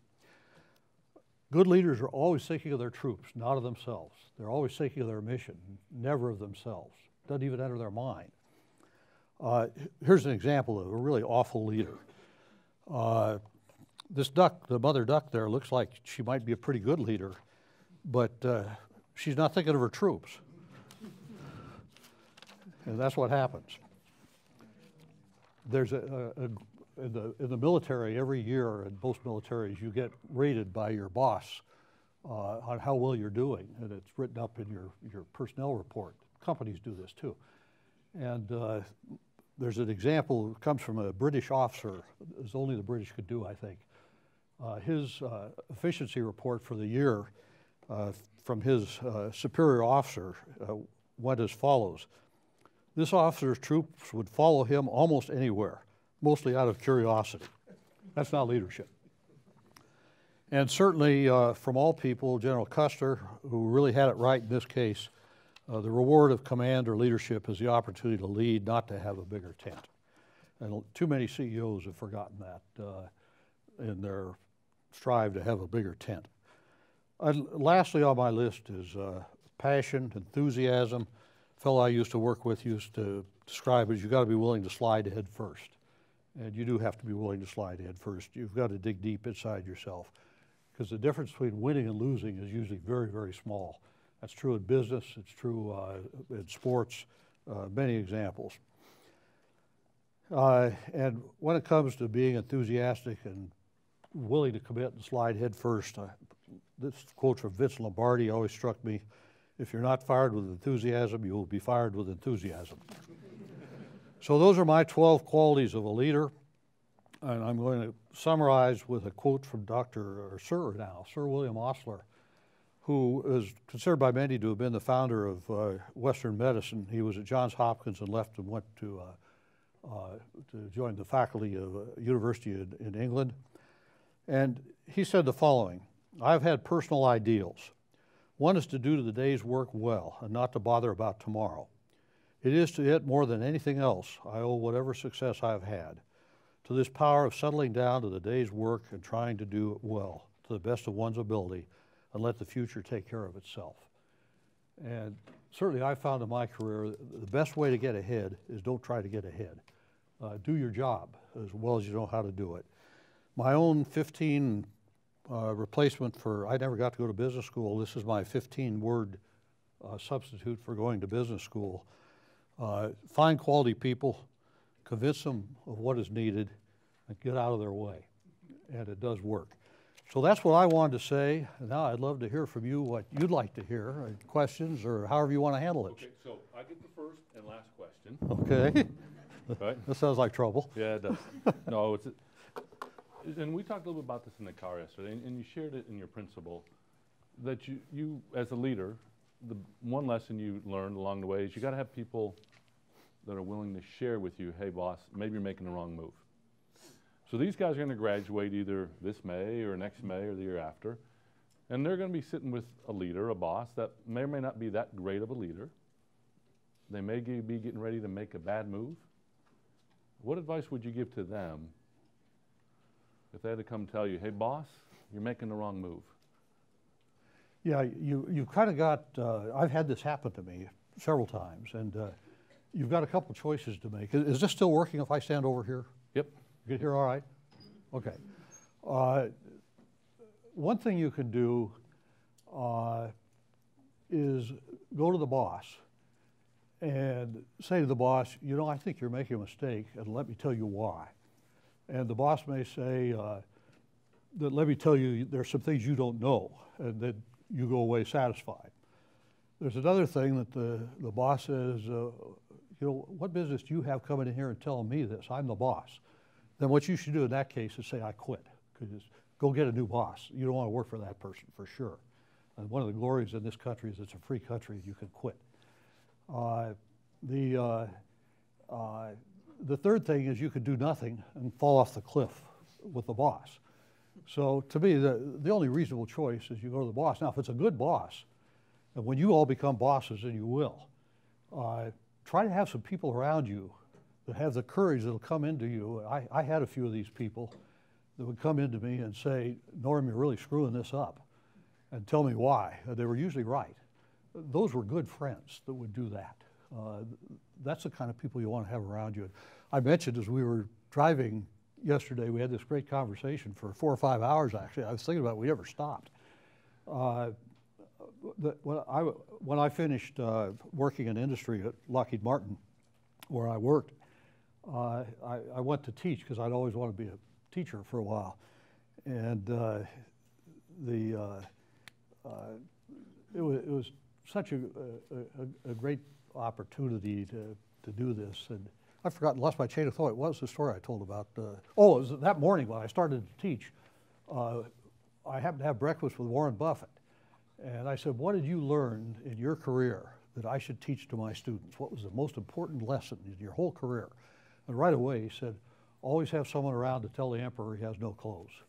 Good leaders are always thinking of their troops, not of themselves. They're always thinking of their mission, never of themselves. Doesn't even enter their mind. Here's an example of a really awful leader. This duck, the mother duck there, looks like she might be a pretty good leader, but she's not thinking of her troops. And that's what happens. There's in the military, every year in most militaries, you get rated by your boss on how well you're doing, and it's written up in your personnel report. Companies do this too. And there's an example that comes from a British officer, as only the British could do, I think. His efficiency report for the year from his superior officer went as follows. This officer's troops would follow him almost anywhere, mostly out of curiosity. That's not leadership. And certainly from all people, General Custer, who really had it right in this case, the reward of command or leadership is the opportunity to lead, not to have a bigger tent. And too many CEOs have forgotten that in their strive to have a bigger tent. Lastly on my list is passion, enthusiasm. A fellow I used to work with used to describe it as you got to be willing to slide head first. And you do have to be willing to slide head first. You've got to dig deep inside yourself, because the difference between winning and losing is usually very, very small. That's true in business, it's true in sports, many examples. And when it comes to being enthusiastic and willing to commit and slide head first, this quote from Vince Lombardi always struck me: if you're not fired with enthusiasm, you will be fired with enthusiasm. So those are my 12 qualities of a leader, and I'm going to summarize with a quote from Sir William Osler, who is considered by many to have been the founder of Western medicine. He was at Johns Hopkins and left and went to join the faculty of a university in England. And he said the following: I've had personal ideals. One is to do the day's work well and not to bother about tomorrow. It is to it more than anything else I owe whatever success I've had, to this power of settling down to the day's work and trying to do it well, to the best of one's ability, and let the future take care of itself. And certainly I found in my career the best way to get ahead is don't try to get ahead. Do your job as well as you know how to do it. My own 15 replacement for, I never got to go to business school. This is my 15-word substitute for going to business school. Find quality people, convince them of what is needed, and get out of their way. And it does work. So that's what I wanted to say. Now I'd love to hear from you what you'd like to hear, questions, or however you want to handle it. Okay, so I get the first and last question. Okay. Right? That sounds like trouble. Yeah, it does. No, and we talked a little bit about this in the car yesterday, and you shared it in your principle, that you as a leader, the one lesson you learned along the way is you got to have people that are willing to share with you, hey boss, maybe you're making the wrong move. So these guys are going to graduate either this May or next May or the year after, and they're going to be sitting with a leader, a boss, that may or may not be that great of a leader. They may be getting ready to make a bad move. What advice would you give to them if they had to come tell you, hey boss, you're making the wrong move? Yeah, you kind of got, I've had this happen to me several times, and you've got a couple choices to make. Is this still working if I stand over here? Yep. You get here all right? Okay. One thing you can do is go to the boss and say to the boss, you know, I think you're making a mistake, and let me tell you why. And the boss may say, that let me tell you, there's some things you don't know, and then you go away satisfied. There's another thing that the boss says, you know, what business do you have coming in here and telling me this? I'm the boss. then what you should do in that case is say, I quit. Because go get a new boss. You don't want to work for that person, for sure. And one of the glories in this country is it's a free country and you can quit. The third thing is you could do nothing and fall off the cliff with the boss. So to me, the only reasonable choice is you go to the boss. Now, if it's a good boss, and when you all become bosses, and you will, try to have some people around you that have the courage that'll come into you. I had a few of these people that would come into me and say, Norm, you're really screwing this up, and tell me why. They were usually right. Those were good friends that would do that. That's the kind of people you want to have around you. I mentioned as we were driving yesterday, we had this great conversation for 4 or 5 hours, actually. I was thinking about it, we never stopped. When I finished working in industry at Lockheed Martin, where I worked, I went to teach because I'd always wanted to be a teacher for a while. And it was such a great opportunity to do this. And I've forgotten, lost my chain of thought. What was the story I told about? It was that morning when I started to teach. I happened to have breakfast with Warren Buffett. And I said, what did you learn in your career that I should teach to my students? What was the most important lesson in your whole career? And right away he said, always have someone around to tell the emperor he has no clothes.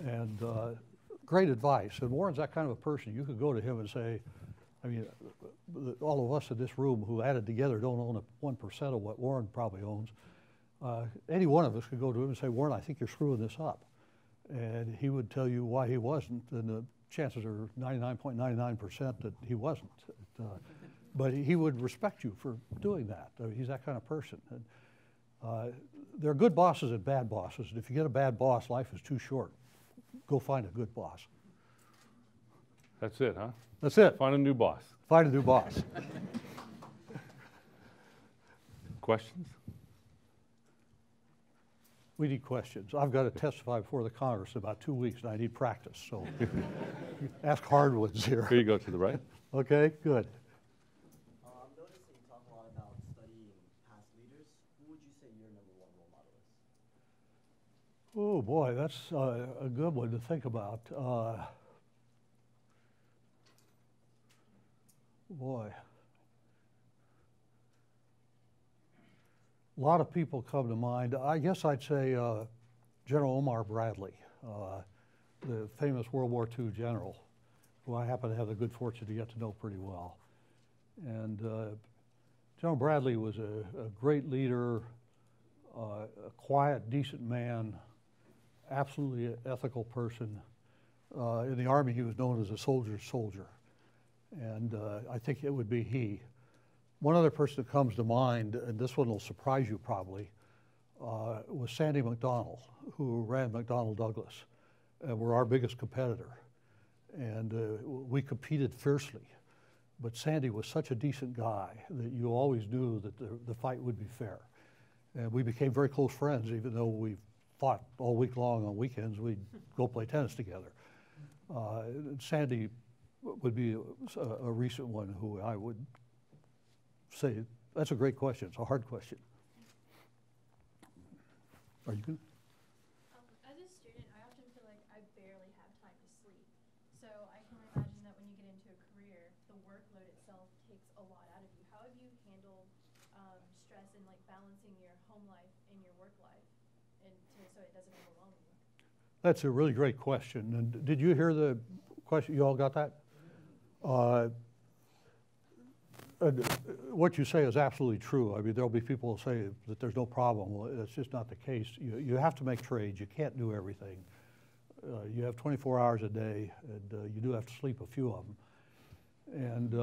And great advice. And Warren's that kind of a person. You could go to him and say, I mean, all of us in this room who added together don't own 1% of what Warren probably owns. Any one of us could go to him and say, Warren, I think you're screwing this up. And he would tell you why he wasn't, and the chances are 99.99% that he wasn't. But he would respect you for doing that. I mean, he's that kind of person. And, there are good bosses and bad bosses. And if you get a bad boss, life is too short. Go find a good boss. That's it, huh? That's it. Find a new boss. Find a new boss. Questions? We need questions. I've got to testify before the Congress in about 2 weeks, and I need practice. So ask hardwoods here. Here you go to the right. Okay, good. I'm noticing you talk a lot about studying past leaders. Who would you say your #1 role model is? Oh boy, that's a good one to think about. Boy. A lot of people come to mind. I guess I'd say General Omar Bradley, the famous World War II general, who I happen to have the good fortune to get to know pretty well. And General Bradley was a great leader, a quiet, decent man, absolutely ethical person. In the Army, he was known as a soldier's soldier. And I think it would be he. One other person that comes to mind, and this one will surprise you probably, was Sandy Mcdonald, who ran McDonnell Douglas, and were our biggest competitor. And we competed fiercely. But Sandy was such a decent guy that you always knew that the fight would be fair. And we became very close friends, even though we fought all week long on weekends. We'd go play tennis together. Sandy would be a recent one who I would say, that's a great question. It's a hard question. Are you good? As a student, I often feel like I barely have time to sleep. So I can imagine that when you get into a career, the workload itself takes a lot out of you. How have you handled stress and like balancing your home life and your work life, and so it doesn't overwhelm you? That's a really great question. And did you hear the question? You all got that? What you say is absolutely true. I mean, there'll be people who say that there's no problem. Well, that's just not the case. You have to make trades. You can't do everything. You have 24 hours a day, and you do have to sleep a few of them. And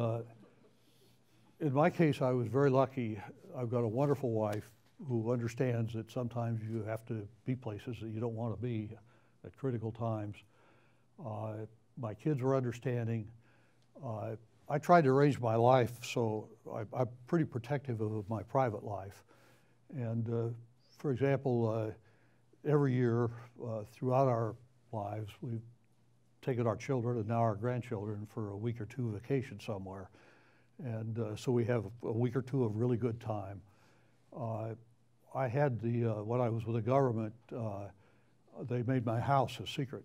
in my case, I was very lucky. I've got a wonderful wife who understands that sometimes you have to be places that you don't want to be at critical times. My kids were understanding. I tried to arrange my life so I'm pretty protective of my private life. And for example, every year throughout our lives, we've taken our children and now our grandchildren for a week or two vacation somewhere. And so we have a week or two of really good time. I had when I was with the government, they made my house a secret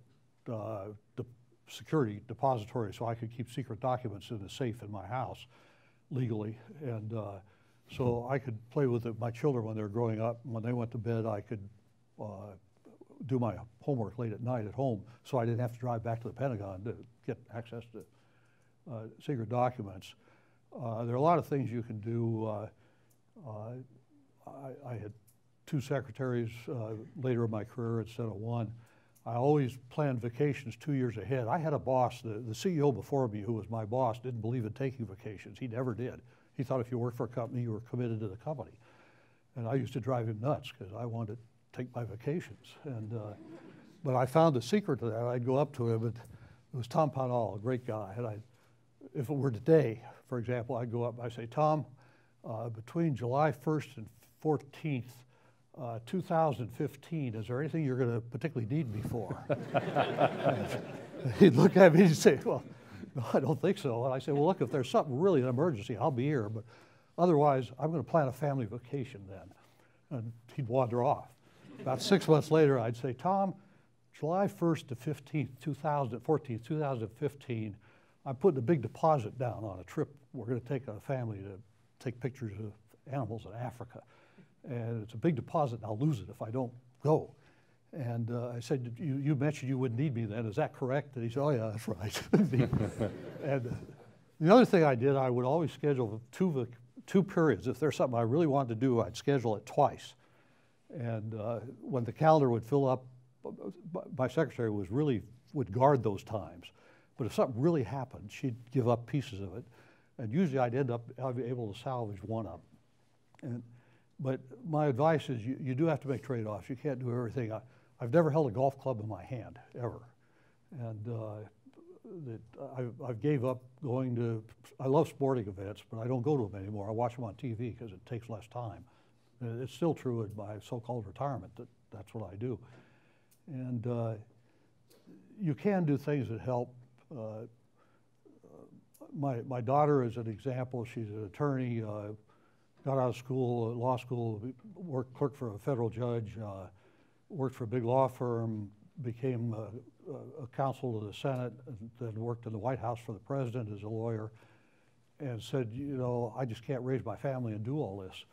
security depository so I could keep secret documents in the safe in my house legally. And so I could play with my children when they were growing up. When they went to bed, I could do my homework late at night at home, so I didn't have to drive back to the Pentagon to get access to secret documents. There are a lot of things you can do. I had 2 secretaries later in my career instead of 1. I always planned vacations 2 years ahead. I had a boss, the CEO before me, who was my boss, didn't believe in taking vacations. He never did. He thought if you worked for a company, you were committed to the company. And I used to drive him nuts because I wanted to take my vacations. And, but I found the secret to that. I'd go up to him, and it was Tom Panal, a great guy. And if it were today, for example, I'd go up and I'd say, Tom, between July 1st and 14th, 2015, is there anything you're going to particularly need me for? He'd look at me and say, well, no, I don't think so. And I say, well, look, if there's something really an emergency, I'll be here. But otherwise, I'm going to plan a family vacation then. And he'd wander off. About 6 months later, I'd say, Tom, July 1st to 15th, 2015, I'm putting a big deposit down on a trip. We're going to take a family to take pictures of animals in Africa. And it's a big deposit, and I'll lose it if I don't go. And I said, you mentioned you wouldn't need me then. Is that correct? And he said, oh, yeah, that's right. And the other thing I did, I would always schedule two periods. If there's something I really wanted to do, I'd schedule it twice. And when the calendar would fill up, my secretary would guard those times. But if something really happened, she'd give up pieces of it. And usually I'd be able to salvage one up. But my advice is you do have to make trade-offs. You can't do everything. I've never held a golf club in my hand, ever. And I gave up going to, I love sporting events, but I don't go to them anymore. I watch them on TV because it takes less time. And it's still true in my so-called retirement that that's what I do. And you can do things that help. My daughter is an example. She's an attorney. Got out of school, law school, clerked for a federal judge, worked for a big law firm, became a counsel to the Senate, and then worked in the White House for the president as a lawyer, and said, you know, I just can't raise my family and do all this.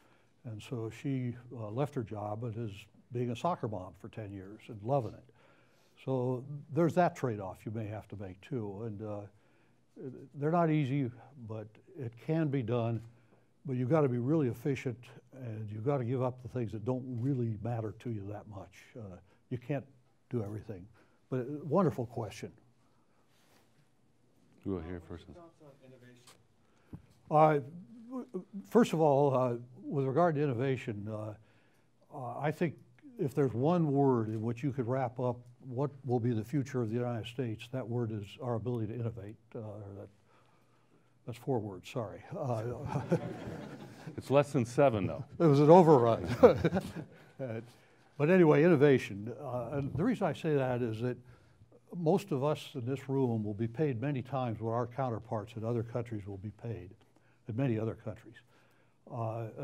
And so she left her job and is being a soccer mom for 10 years and loving it. So there's that trade-off you may have to make too. And they're not easy, but it can be done. But you've got to be really efficient, and you've got to give up the things that don't really matter to you that much. You can't do everything. But wonderful question. Go here first. Thoughts on innovation? First of all, with regard to innovation, I think if there's one word in which you could wrap up what will be the future of the United States, that word is our ability to innovate. That's 4 words, sorry. It's less than 7, though. It was an overrun. But anyway, innovation. And the reason I say that is that most of us in this room will be paid many times what our counterparts in other countries will be paid, in many other countries.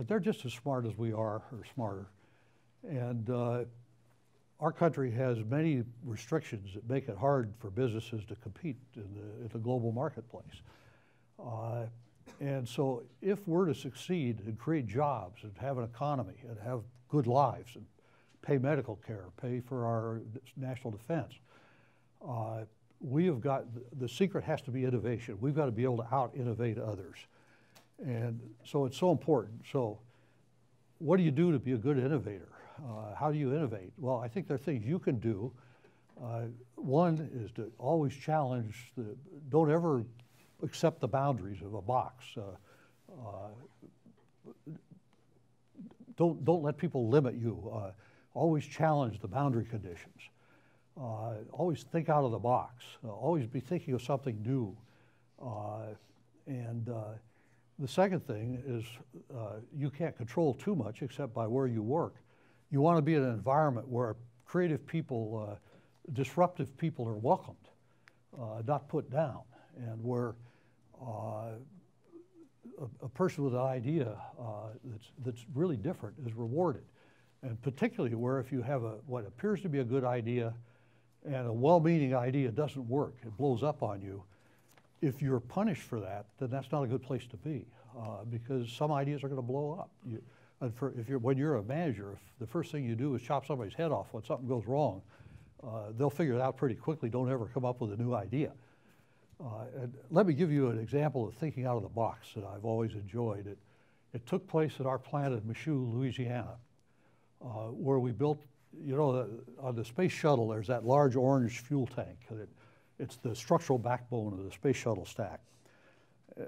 They're just as smart as we are, or smarter. And our country has many restrictions that make it hard for businesses to compete in the global marketplace. And so if we're to succeed and create jobs and have an economy and have good lives and pay medical care, pay for our national defense, we have got, the secret has to be innovation. We've got to be able to out-innovate others. And so it's so important. So what do you do to be a good innovator? How do you innovate? Well, I think there are things you can do. One is to always challenge, don't ever accept the boundaries of a box. Don't let people limit you. Always challenge the boundary conditions. Always think out of the box. Always be thinking of something new. And the second thing is you can't control too much except by where you work. You want to be in an environment where creative people, disruptive people are welcomed, not put down, and where a person with an idea that's really different is rewarded. And particularly where if you have what appears to be a good idea and a well-meaning idea doesn't work, it blows up on you. If you're punished for that, then that's not a good place to be, because some ideas are going to blow up. When you're a manager, if the first thing you do is chop somebody's head off when something goes wrong, they'll figure it out pretty quickly. Don't ever come up with a new idea. And let me give you an example of thinking out of the box that I've always enjoyed. It took place at our plant in Michoud, Louisiana, where we built, you know, on the space shuttle, there's that large orange fuel tank. It's the structural backbone of the space shuttle stack.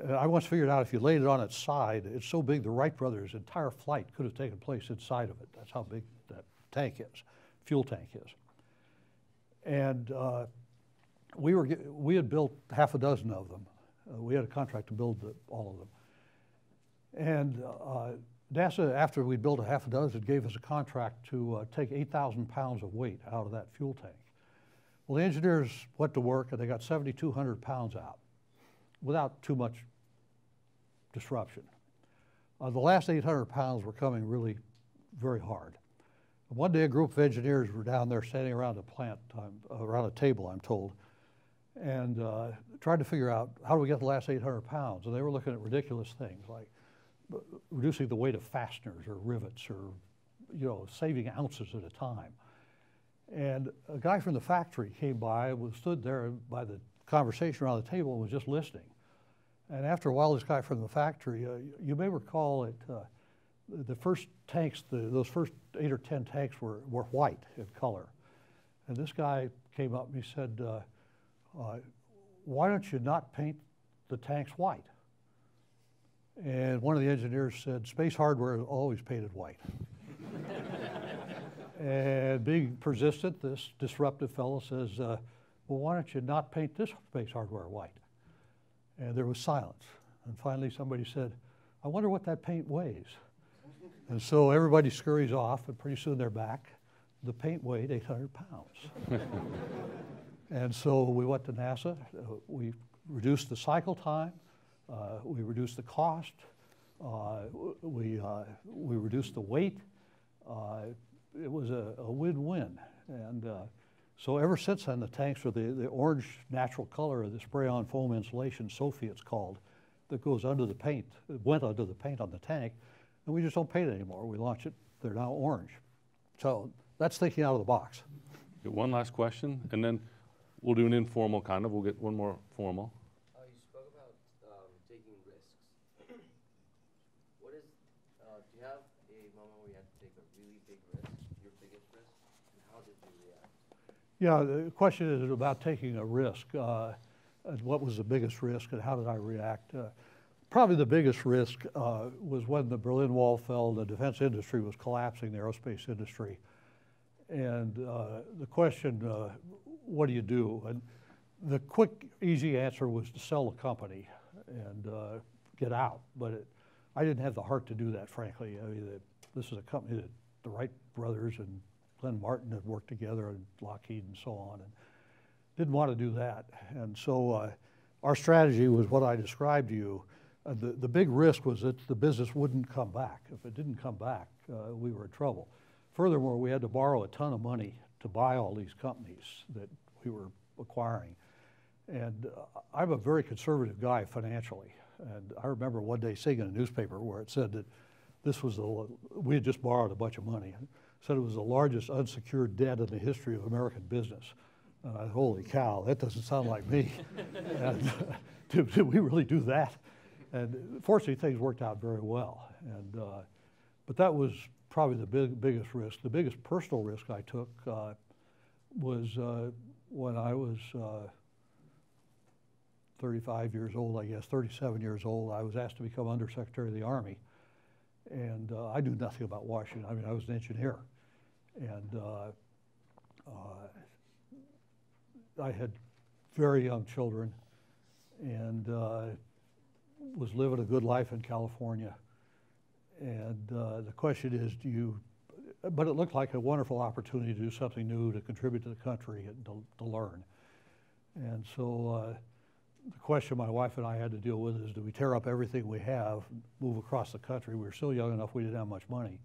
I once figured out if you laid it on its side, it's so big the Wright brothers' entire flight could have taken place inside of it. That's how big that tank is, fuel tank is. And we had built half a dozen of them. We had a contract to build all of them. And NASA, after we built a half a dozen, gave us a contract to take 8,000 pounds of weight out of that fuel tank. Well, the engineers went to work and they got 7,200 pounds out without too much disruption. The last 800 pounds were coming really very hard. One day a group of engineers were down there standing around a plant, around a table, I'm told, and tried to figure out how do we get the last 800 pounds. And they were looking at ridiculous things like reducing the weight of fasteners or rivets or, you know, saving ounces at a time. And a guy from the factory came by, stood there by the conversation around the table and was just listening. And after a while, this guy from the factory, you may recall it, the first tanks, those first 8 or 10 tanks were white in color. And this guy came up and he said, why don't you not paint the tanks white? And one of the engineers said, space hardware is always painted white. And being persistent, this disruptive fellow says, well, why don't you not paint this space hardware white? And there was silence. And finally somebody said, I wonder what that paint weighs. And so everybody scurries off, and pretty soon they're back. The paint weighed 800 pounds. And so we went to NASA. We reduced the cycle time. We reduced the cost. We reduced the weight. It was a win-win. And so ever since then, the tanks are the orange natural color of the spray-on foam insulation, Sophie it's called, that goes under the paint. It went under the paint on the tank, and we just don't paint it anymore. We launch it, they're now orange. So that's thinking out of the box. Get one last question, and then we'll do an informal kind of. We'll get one more formal. You spoke about taking risks. Do you have a moment where you had to take a really big risk, your biggest risk, and how did you react? Yeah, the question is about taking a risk. And what was the biggest risk and how did I react? Probably the biggest risk was when the Berlin Wall fell, the defense industry was collapsing, the aerospace industry. And the question, what do you do? And the quick, easy answer was to sell the company and get out. But I didn't have the heart to do that, frankly. I mean, this is a company that the Wright brothers and Glenn Martin had worked together, and Lockheed and so on, and didn't want to do that. And so our strategy was what I described to you. The big risk was that the business wouldn't come back. If it didn't come back, we were in trouble. Furthermore, we had to borrow a ton of money to buy all these companies that we were acquiring. And I'm a very conservative guy financially. And I remember one day seeing in a newspaper where it said that this was we had just borrowed a bunch of money. It said it was the largest unsecured debt in the history of American business. And I, holy cow, that doesn't sound like me. And, did we really do that? And fortunately, things worked out very well. And but that was probably the biggest risk. The biggest personal risk I took was when I was 35 years old, I guess, 37 years old. I was asked to become Undersecretary of the Army. And I knew nothing about Washington. I mean, I was an engineer. And I had very young children and was living a good life in California. And the question is, but it looked like a wonderful opportunity to do something new, to contribute to the country and to learn. And so the question my wife and I had to deal with is, do we tear up everything we have, move across the country? We were still young enough, we didn't have much money.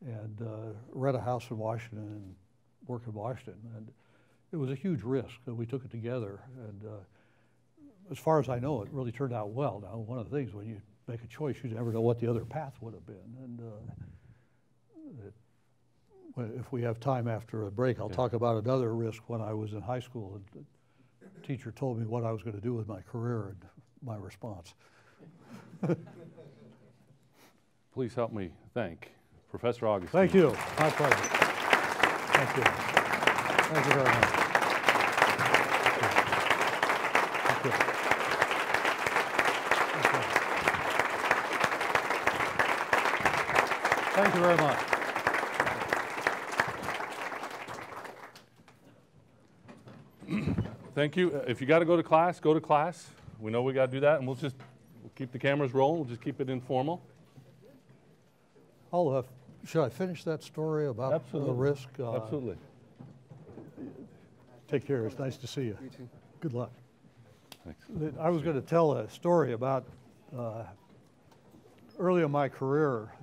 and rent a house in Washington and work in Washington. And it was a huge risk, and we took it together. And as far as I know, it really turned out well. Now, one of the things, when you make a choice, you never know what the other path would have been. And if we have time after a break, I'll talk about another risk when I was in high school. And the teacher told me what I was going to do with my career and my response. Please help me thank Professor Augustine. Thank you. My pleasure. Thank you. Thank you very much. Thank you. Thank you very much. Thank you. If you got to go to class, go to class. We know we got to do that, and we'll keep the cameras rolling. We'll just keep it informal. Should I finish that story about the risk? Absolutely. Take care. It's nice to see you. You too. Good luck. Thanks. I was going to tell a story about early in my career.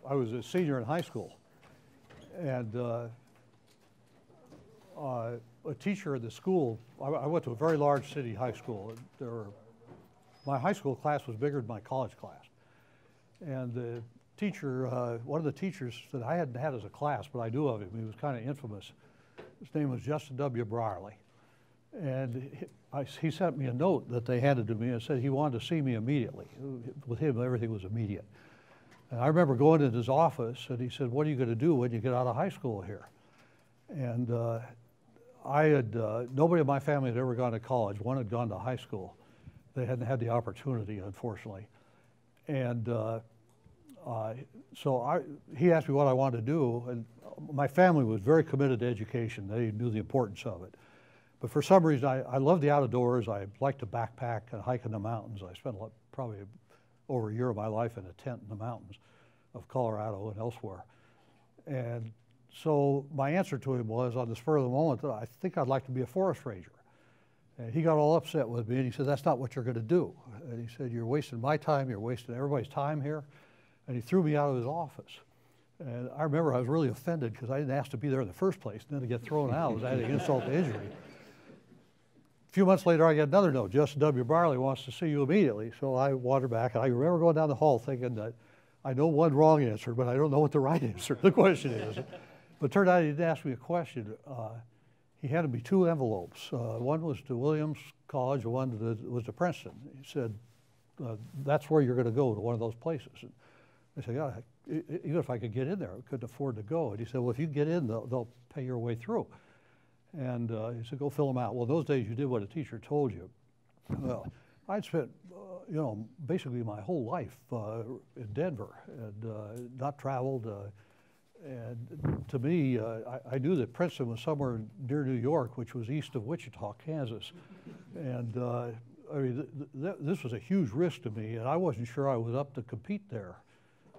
I was a senior in high school, and a teacher at the school. I went to a very large city high school. My high school class was bigger than my college class, and the teacher, one of the teachers that I hadn't had as a class, but I knew of him. He was kind of infamous. His name was Justin W. Brierly, and he sent me a note that they handed to me and said he wanted to see me immediately. With him, everything was immediate. And I remember going into his office, and he said, "What are you going to do when you get out of high school here?" And nobody in my family had ever gone to college. One had gone to high school. They hadn't had the opportunity, unfortunately. And he asked me what I wanted to do, and my family was very committed to education. They knew the importance of it. But for some reason, I love the outdoors. I like to backpack and hike in the mountains. I spent probably over a year of my life in a tent in the mountains of Colorado and elsewhere. And so my answer to him was, on the spur of the moment, that I think I'd like to be a forest ranger. And he got all upset with me, and he said, "That's not what you're going to do." And he said, "You're wasting my time. You're wasting everybody's time here." And he threw me out of his office. And I remember I was really offended because I didn't ask to be there in the first place. And then to get thrown out was adding insult to injury. A few months later, I get another note. Justin W. Brierly wants to see you immediately. So I wandered back, and I remember going down the hall thinking that I know one wrong answer, but I don't know what the right answer to the question is. But it turned out he didn't ask me a question. He handed me 2 envelopes. One was to Williams College, and one was to Princeton. He said, "That's where you're going to go, to one of those places." And I said, "Yeah, even if I could get in there, I couldn't afford to go." And he said, "Well, if you get in, they'll pay your way through." And he said, "Go fill them out." Well, those days you did what a teacher told you. Well, I'd spent, basically my whole life in Denver and not traveled. And to me, I knew that Princeton was somewhere near New York, which was east of Wichita, Kansas. And I mean, this was a huge risk to me, and I wasn't sure I was up to compete there,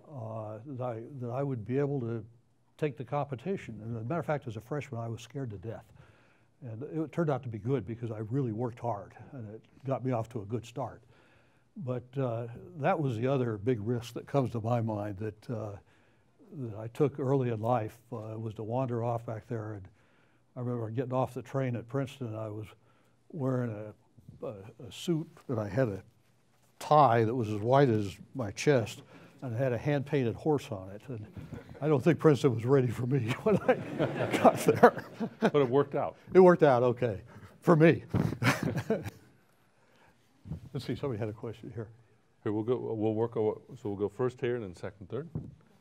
that I would be able to take the competition. And as a matter of fact, as a freshman, I was scared to death. And it turned out to be good because I really worked hard, and it got me off to a good start. But that was the other big risk that comes to my mind that I took early in life, was to wander off back there. And I remember getting off the train at Princeton, and I was wearing a suit, and I had a tie that was as wide as my chest, and it had a hand-painted horse on it. And I don't think Princeton was ready for me when I got there. But it worked out. It worked out okay, for me. Let's see, somebody had a question here. Here, we'll go first here, and then second, third.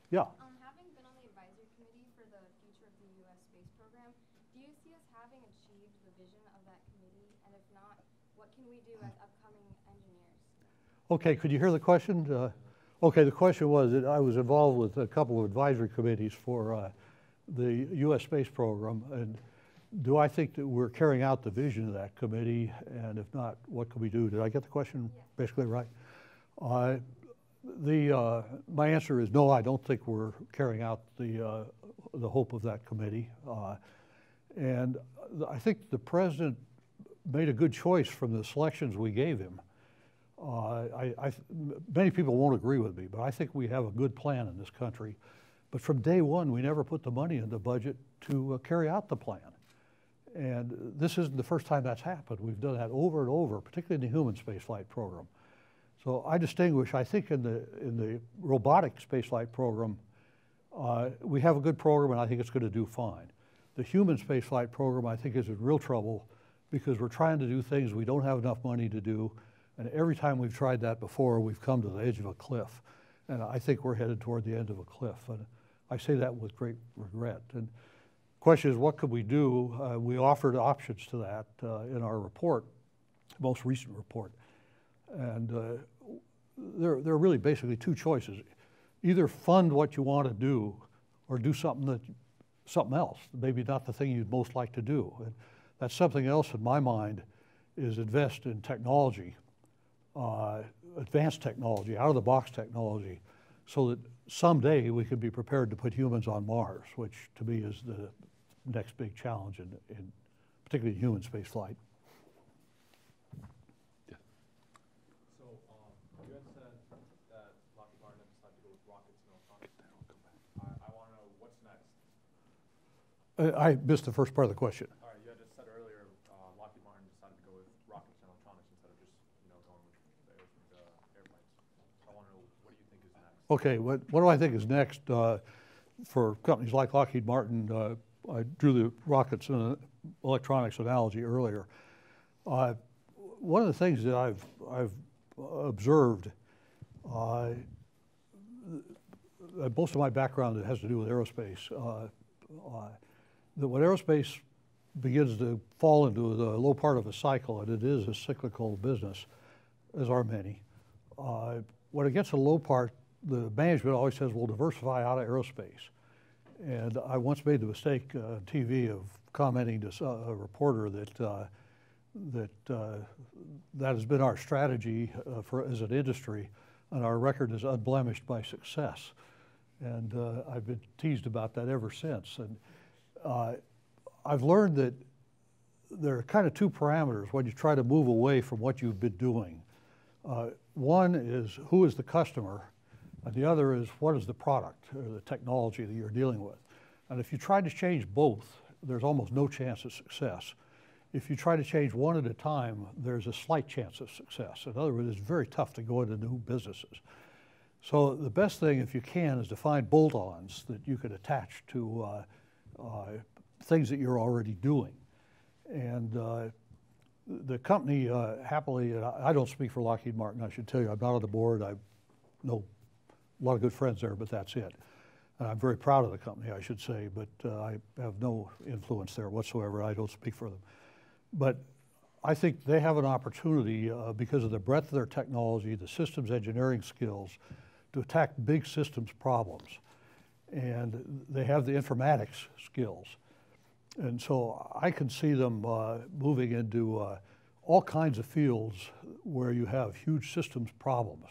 Yeah. Having been on the advisory committee for the future of the U.S. space program, do you see us having achieved the vision of that committee? And if not, what can we do as upcoming engineers? Okay, could you hear the question? Okay, the question was that I was involved with a couple of advisory committees for the U.S. space program, and do I think that we're carrying out the vision of that committee? And if not, what can we do? Did I get the question basically right? My answer is no, I don't think we're carrying out the hope of that committee. And I think the president made a good choice from the selections we gave him. Many people won't agree with me, but I think we have a good plan in this country But from day one, we never put the money in the budget to carry out the plan. And this isn't the first time that's happened. We've done that over and over, particularly in the human spaceflight program. So I distinguish, I think in the robotic spaceflight program, we have a good program and I think it's going to do fine. The human spaceflight program, I think, is in real trouble because we're trying to do things we don't have enough money to do. And every time we've tried that before, we've come to the edge of a cliff. And I think we're headed toward the end of a cliff. And I say that with great regret. And the question is, what could we do? We offered options to that in our report, most recent report. And there are really basically two choices. Either fund what you want to do or do something else, maybe not the thing you'd most like to do. And that something else in my mind is invest in technology, advanced technology, out-of-the-box technology, so that someday we could be prepared to put humans on Mars, which to me is the next big challenge in particularly human space flight. Yeah. So you had said that Lockheed Martin decided to go with rockets and electronics. I want to know what's next. I missed the first part of the question. All right, you had just said earlier Lockheed Martin decided to go with rockets and electronics instead of just going with the airplanes. I want to know, what do you think is next? Okay, what do I think is next for companies like Lockheed Martin? I drew the rockets and electronics analogy earlier. One of the things that I've observed, most of my background has to do with aerospace, that when aerospace begins to fall into the low part of a cycle, and it is a cyclical business, as are many, when it gets to the low part, the management always says, we'll diversify out of aerospace. And I once made the mistake on TV of commenting to a reporter that that has been our strategy as an industry, and our record is unblemished by success. And I've been teased about that ever since. And I've learned that there are kind of two parameters when you try to move away from what you've been doing. One is, who is the customer? And the other is, what is the product or the technology that you're dealing with? And if you try to change both, there's almost no chance of success. If you try to change one at a time, there's a slight chance of success. In other words, it's very tough to go into new businesses. So the best thing, if you can, is to find bolt-ons that you could attach to things that you're already doing. And the company, happily, I don't speak for Lockheed Martin, I should tell you. I'm not on the board. I know a lot of good friends there, but that's it. And I'm very proud of the company, I should say, but I have no influence there whatsoever. I don't speak for them. But I think they have an opportunity because of the breadth of their technology, the systems engineering skills, to attack big systems problems. And they have the informatics skills. And so I can see them moving into all kinds of fields where you have huge systems problems.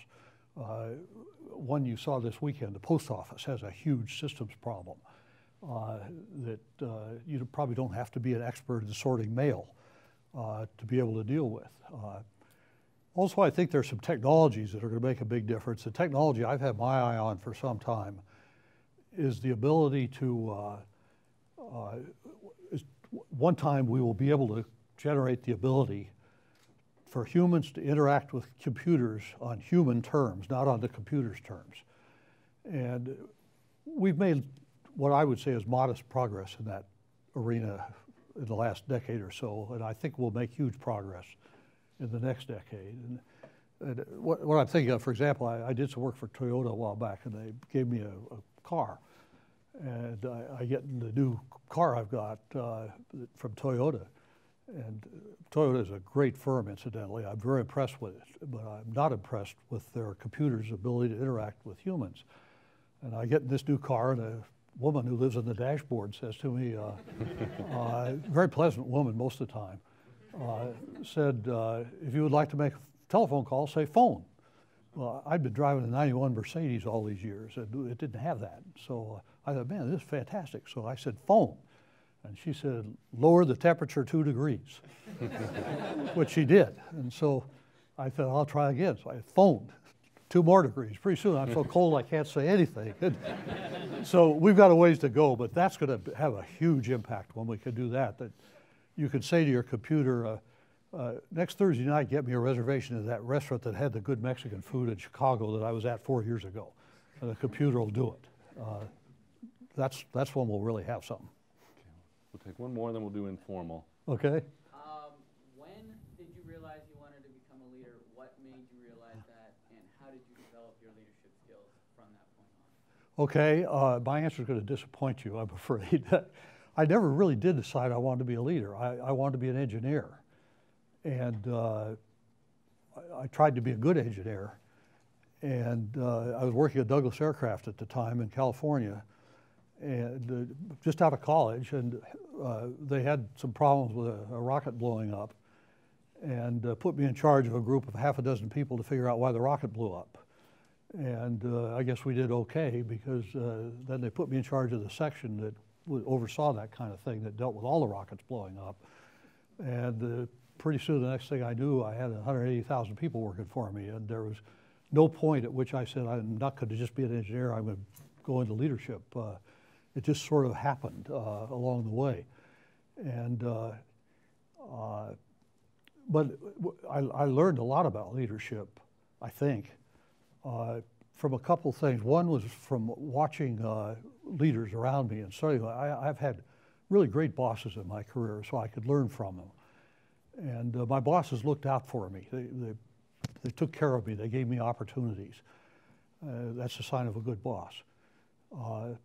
One you saw this weekend, the post office has a huge systems problem that you probably don't have to be an expert in sorting mail to be able to deal with. Also, I think there's some technologies that are going to make a big difference. The technology I've had my eye on for some time is the ability to, one time we will be able to generate the ability for humans to interact with computers on human terms, not on the computer's terms. And we've made what I would say is modest progress in that arena in the last decade or so, and I think we'll make huge progress in the next decade. And what I'm thinking of, for example, I did some work for Toyota a while back, and they gave me a car. And I get in the new car I've got from Toyota. And Toyota is a great firm, incidentally. I'm very impressed with it, but I'm not impressed with their computer's ability to interact with humans. And I get in this new car, and a woman who lives on the dashboard says to me, very pleasant woman most of the time, said, if you would like to make a telephone call, say phone. Well, I'd been driving a 91 Mercedes all these years, and it didn't have that. So I thought, man, this is fantastic. So I said, phone. And she said, lower the temperature 2 degrees, which she did. And so I thought, I'll try again. So I phoned 2 more degrees. Pretty soon I'm so cold I can't say anything. So we've got a ways to go, but that's going to have a huge impact when we can do that. That you could say to your computer, next Thursday night, get me a reservation at that restaurant that had the good Mexican food in Chicago that I was at 4 years ago. And the computer will do it. That's when we'll really have something. Okay. We'll take one more, then we'll do informal. Okay? When did you realize you wanted to become a leader? What made you realize that? And how did you develop your leadership skills from that point on? Okay, my answer is going to disappoint you, I'm afraid. I never really did decide I wanted to be a leader. I wanted to be an engineer. And I tried to be a good engineer. And I was working at Douglas Aircraft at the time in California, and just out of college, and they had some problems with a rocket blowing up, and put me in charge of a group of half a dozen people to figure out why the rocket blew up. And I guess we did okay, because then they put me in charge of the section that oversaw that kind of thing, that dealt with all the rockets blowing up. And pretty soon, the next thing I knew, I had 180,000 people working for me, and there was no point at which I said, I'm not going to just be an engineer, I'm going to go into leadership. It just sort of happened along the way. And, but I learned a lot about leadership, I think, from a couple things. One was from watching leaders around me and studying. I've had really great bosses in my career, so I could learn from them. And my bosses looked out for me. They took care of me. They gave me opportunities. That's a sign of a good boss. Of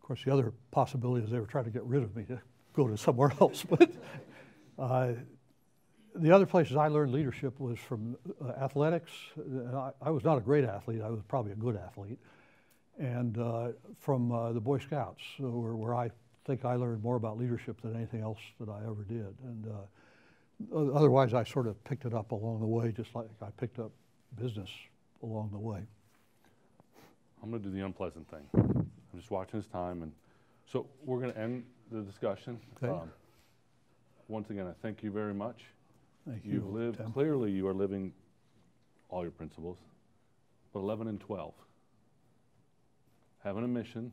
course, the other possibility is they were trying to get rid of me to go to somewhere else. But the other places I learned leadership was from athletics. I was not a great athlete. I was probably a good athlete. And from the Boy Scouts, where I think I learned more about leadership than anything else that I ever did. And otherwise, I sort of picked it up along the way, just like I picked up business along the way. I'm going to do the unpleasant thing. I'm just watching his time, and so we're going to end the discussion. Okay. Once again, I thank you very much. Thank you. You've lived, Tim. clearly you are living all your principles, but 11 and 12. Having a mission,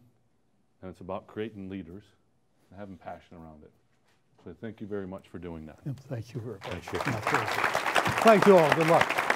and it's about creating leaders and having passion around it. So thank you very much for doing that. Thank you very much. Thank you. Thank you all. Good luck.